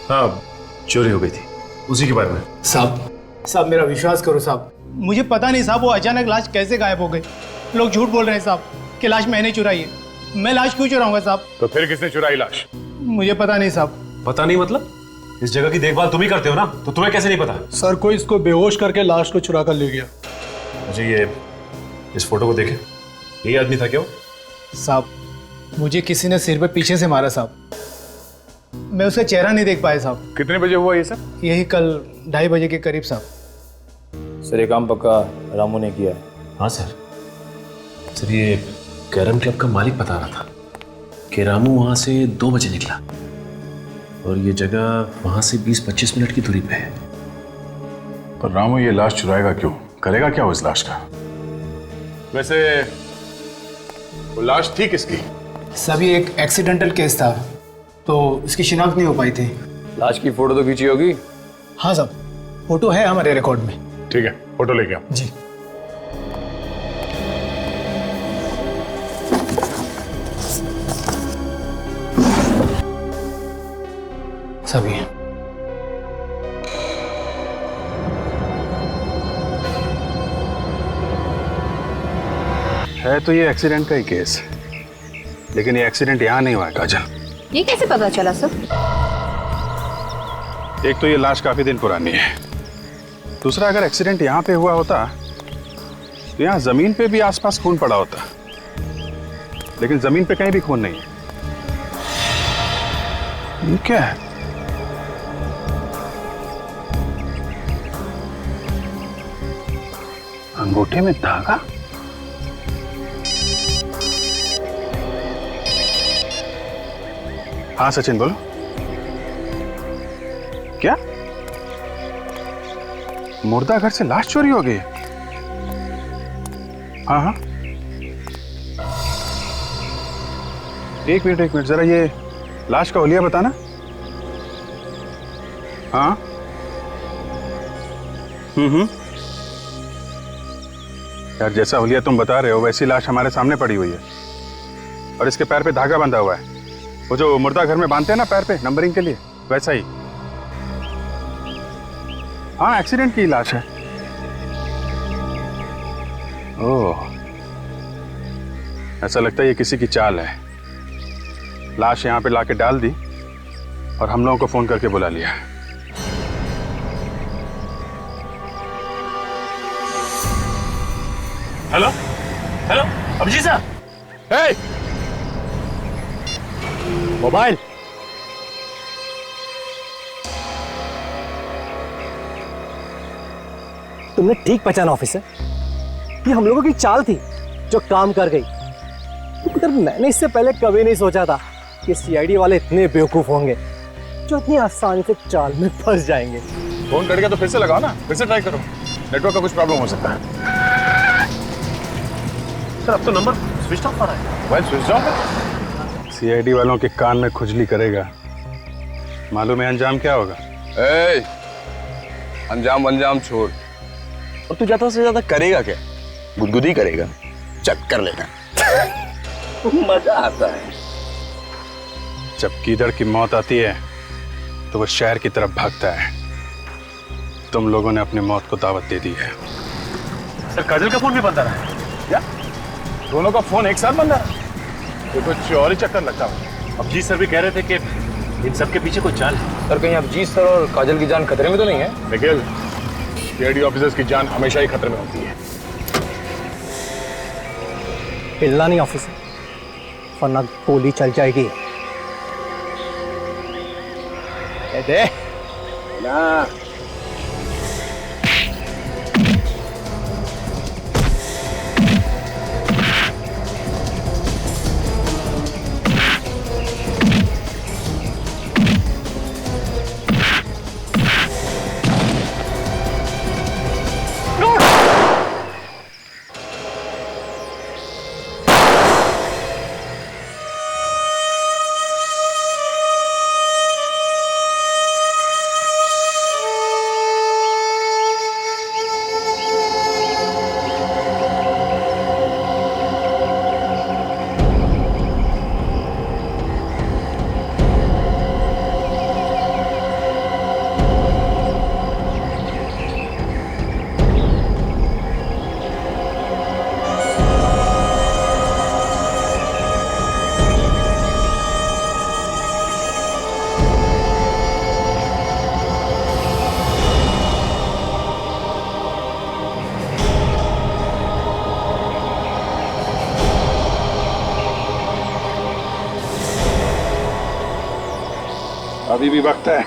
Speaker 13: हाँ, चोरी हो गई थी, उसी के बारे में।
Speaker 15: साहब मेरा विश्वास करो साहब, मुझे पता नहीं साहब वो अचानक लाश कैसे गायब हो गई। लोग झूठ बोल रहे हैं साहब कि लाश मैंने चुराई है। मैं लाश क्यों चुराऊंगा साहब?
Speaker 11: तो फिर किसने चुराई लाश?
Speaker 15: मुझे पता नहीं साहब।
Speaker 13: पता नहीं मतलब? इस जगह की देखभाल तुम ही करते हो ना, तो तुम्हें कैसे नहीं पता?
Speaker 15: सर कोई इसको बेहोश करके लाश को चुरा कर ले गया।
Speaker 13: मुझे ये इस फोटो को देखे, यही आदमी था क्या?
Speaker 15: साहब मुझे किसी ने सिर पे पीछे से मारा साहब, मैं उसका चेहरा नहीं देख पाया साहब।
Speaker 11: कितने बजे हुआ ये सब?
Speaker 15: यही कल 2:30 बजे के करीब साहब।
Speaker 21: सर ये काम पक्का रामू ने किया है।
Speaker 13: हाँ सर। सर ये कैरम क्लब का मालिक बता रहा था कि रामू वहाँ से 2 बजे निकला और ये जगह वहाँ से 20-25 मिनट की दूरी पे है।
Speaker 11: पर रामू ये लाश चुराएगा क्यों? करेगा क्या वो इस लाश का? वैसे वो लाश थी किसकी?
Speaker 15: सभी एक एक्सीडेंटल केस था, तो इसकी शिनाख्त नहीं हो पाई थी।
Speaker 21: लाश की फोटो तो खींची होगी?
Speaker 15: हाँ साहब, फोटो है हमारे रिकॉर्ड में।
Speaker 11: ठीक है, फोटो लेके आओ।
Speaker 15: जी। सभी
Speaker 8: है तो ये एक्सीडेंट का ही केस, लेकिन ये एक्सीडेंट यहाँ नहीं हुआ है काजल।
Speaker 9: ये कैसे पता चला सर?
Speaker 8: एक तो ये लाश काफी दिन पुरानी है, दूसरा अगर एक्सीडेंट यहाँ पे हुआ होता तो यहाँ जमीन पे भी आसपास खून पड़ा होता, लेकिन जमीन पे कहीं भी खून नहीं है। ये क्या है? अंगूठे में धागा? हाँ सचिन बोलो। क्या मुर्दा घर से लाश चोरी हो गई? हाँ हाँ, एक मिनट जरा ये लाश का हुलिया बताना। हाँ यार जैसा हुलिया तुम बता रहे हो वैसी लाश हमारे सामने पड़ी हुई है और इसके पैर पे धागा बंधा हुआ है, वो जो मुर्दा घर में बांधते हैं ना पैर पे नंबरिंग के लिए, वैसा ही। हाँ, एक्सीडेंट की लाश है। ओह, ऐसा लगता है ये किसी की चाल है। लाश यहाँ पे लाके डाल दी और हम लोगों को फोन करके बुला लिया।
Speaker 6: हेलो हेलो अभिजीत साहब।
Speaker 10: हे मोबाइल। तुमने ठीक पहचाना ऑफिसर, ये हम लोगों की चाल थी जो काम कर गई। मगर मैंने इससे पहले कभी नहीं सोचा था कि सीआईडी वाले इतने बेवकूफ होंगे जो इतनी आसानी से चाल में फंस जाएंगे।
Speaker 11: फोन कट गया तो फिर से लगाओ ना, फिर से ट्राई करो, नेटवर्क का कुछ प्रॉब्लम हो सकता है।
Speaker 13: सर अब तो नंबर स्विच ऑफ आ रहा है।
Speaker 11: मोबाइल स्विच ऑफ है।
Speaker 8: सीआईडी वालों के कान में खुजली करेगा, मालूम है अंजाम क्या होगा?
Speaker 22: ए, अंजाम अंजाम छोड़, और तू ज्यादा से ज्यादा करेगा क्या? गुदगुदी करेगा, चल कर लेना। मजा आता है।
Speaker 8: जब कीदड़ की मौत आती है तो वो शहर की तरफ भागता है। तुम लोगों ने अपनी मौत को दावत दे दी है।
Speaker 13: सर काजल का फोन भी बंद आ रहा है।
Speaker 11: क्या दोनों का फोन एक साथ बंद है? ये कुछ और ही चक्कर लगता है।
Speaker 13: अभिजीत सर भी कह रहे थे कि इन सब के पीछे कोई चाल है।
Speaker 16: सर कहीं अभिजीत सर और काजल की जान खतरे में तो नहीं है?
Speaker 11: निखिल, सीआईडी ऑफिसर्स की जान हमेशा ही खतरे में होती है।
Speaker 10: हिलना नहीं ऑफिसर, वरना गोली चल जाएगी। दे
Speaker 12: ना
Speaker 8: अभी भी वक्त है,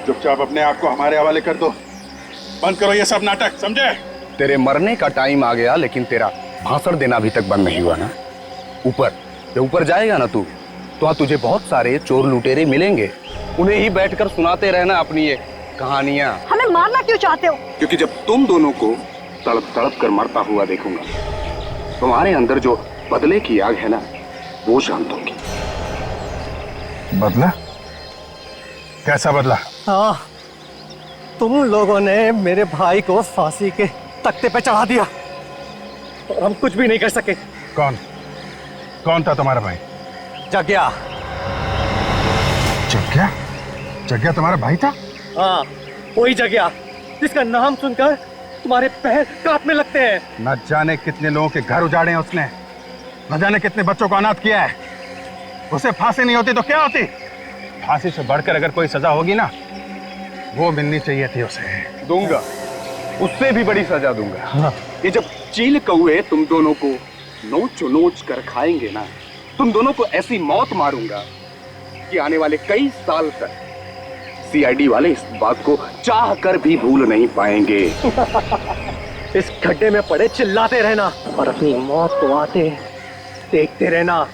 Speaker 8: चुपचाप अपने आप को हमारे हवाले कर दो। बंद करो ये सब नाटक, समझे?
Speaker 22: तेरे मरने का टाइम आ गया, लेकिन तेरा भाषण देना अभी तक बंद नहीं हुआ ना। ऊपर जब ऊपर जाएगा ना तू, तो वहाँ तुझे बहुत सारे चोर लुटेरे मिलेंगे, उन्हें ही बैठकर सुनाते रहना अपनी ये कहानियां।
Speaker 9: हमें मारना क्यों चाहते हो?
Speaker 22: क्योंकि जब तुम दोनों को तड़प तड़प कर मरता हुआ देखूंगा, तुम्हारे अंदर जो बदले की आग है ना, वो शांत होगी।
Speaker 8: बदला? कैसा बदला?
Speaker 10: हाँ, तुम लोगों ने मेरे भाई को फांसी के तख्ते पे चढ़ा दिया और हम कुछ भी नहीं कर सके।
Speaker 8: कौन कौन था तुम्हारा भाई?
Speaker 10: जग्या।
Speaker 8: जग्या? जग्या तुम्हारा भाई था?
Speaker 10: हाँ, वही जग्या जिसका नाम सुनकर तुम्हारे पैर कांपने लगते हैं।
Speaker 8: न जाने कितने लोगों के घर उजाड़े हैं उसने, न जाने कितने बच्चों को अनाथ किया है। उसे फांसी नहीं होती तो क्या होती? फांसी से बढ़कर अगर कोई सजा होगी ना, वो मिलनी चाहिए थी उसे।
Speaker 22: दूंगा, उससे भी बड़ी सजा दूंगा। हाँ। ये जब चील कौए तुम दोनों को नोच नोच कर खाएंगे ना, तुम दोनों को ऐसी मौत मारूंगा कि आने वाले कई साल तक सीआईडी वाले इस बात को चाह कर भी भूल नहीं पाएंगे।
Speaker 10: इस गड्ढे में पड़े चिल्लाते रहना और अपनी मौत को आते देखते रहना।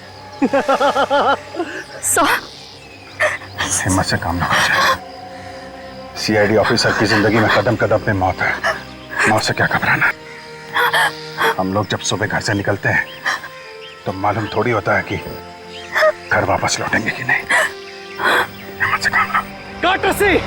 Speaker 8: हिम्मत से काम ना कर। सीआईडी ऑफिसर की जिंदगी में कदम कदम पे मौत है, मौत से क्या घबराना। हम लोग जब सुबह घर से निकलते हैं तो मालूम थोड़ी होता है कि घर वापस लौटेंगे कि नहीं। हिम्मत से काम लो।
Speaker 10: काट रस्सी।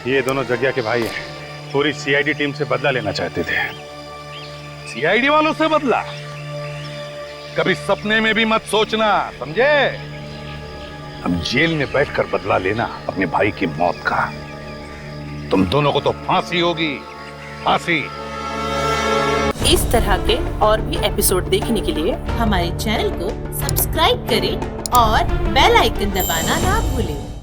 Speaker 8: ये दोनों जग्या के भाई हैं। पूरी सीआईडी टीम से बदला लेना चाहते थे।
Speaker 14: सीआईडी वालों से बदला? कभी सपने में भी मत सोचना, समझे? अब जेल में बैठकर बदला लेना अपने भाई की मौत का। तुम दोनों को तो फांसी होगी, फांसी।
Speaker 2: इस तरह के और भी एपिसोड देखने के लिए हमारे चैनल को सब्सक्राइब करें और बेल आइकन दबाना ना भूलें।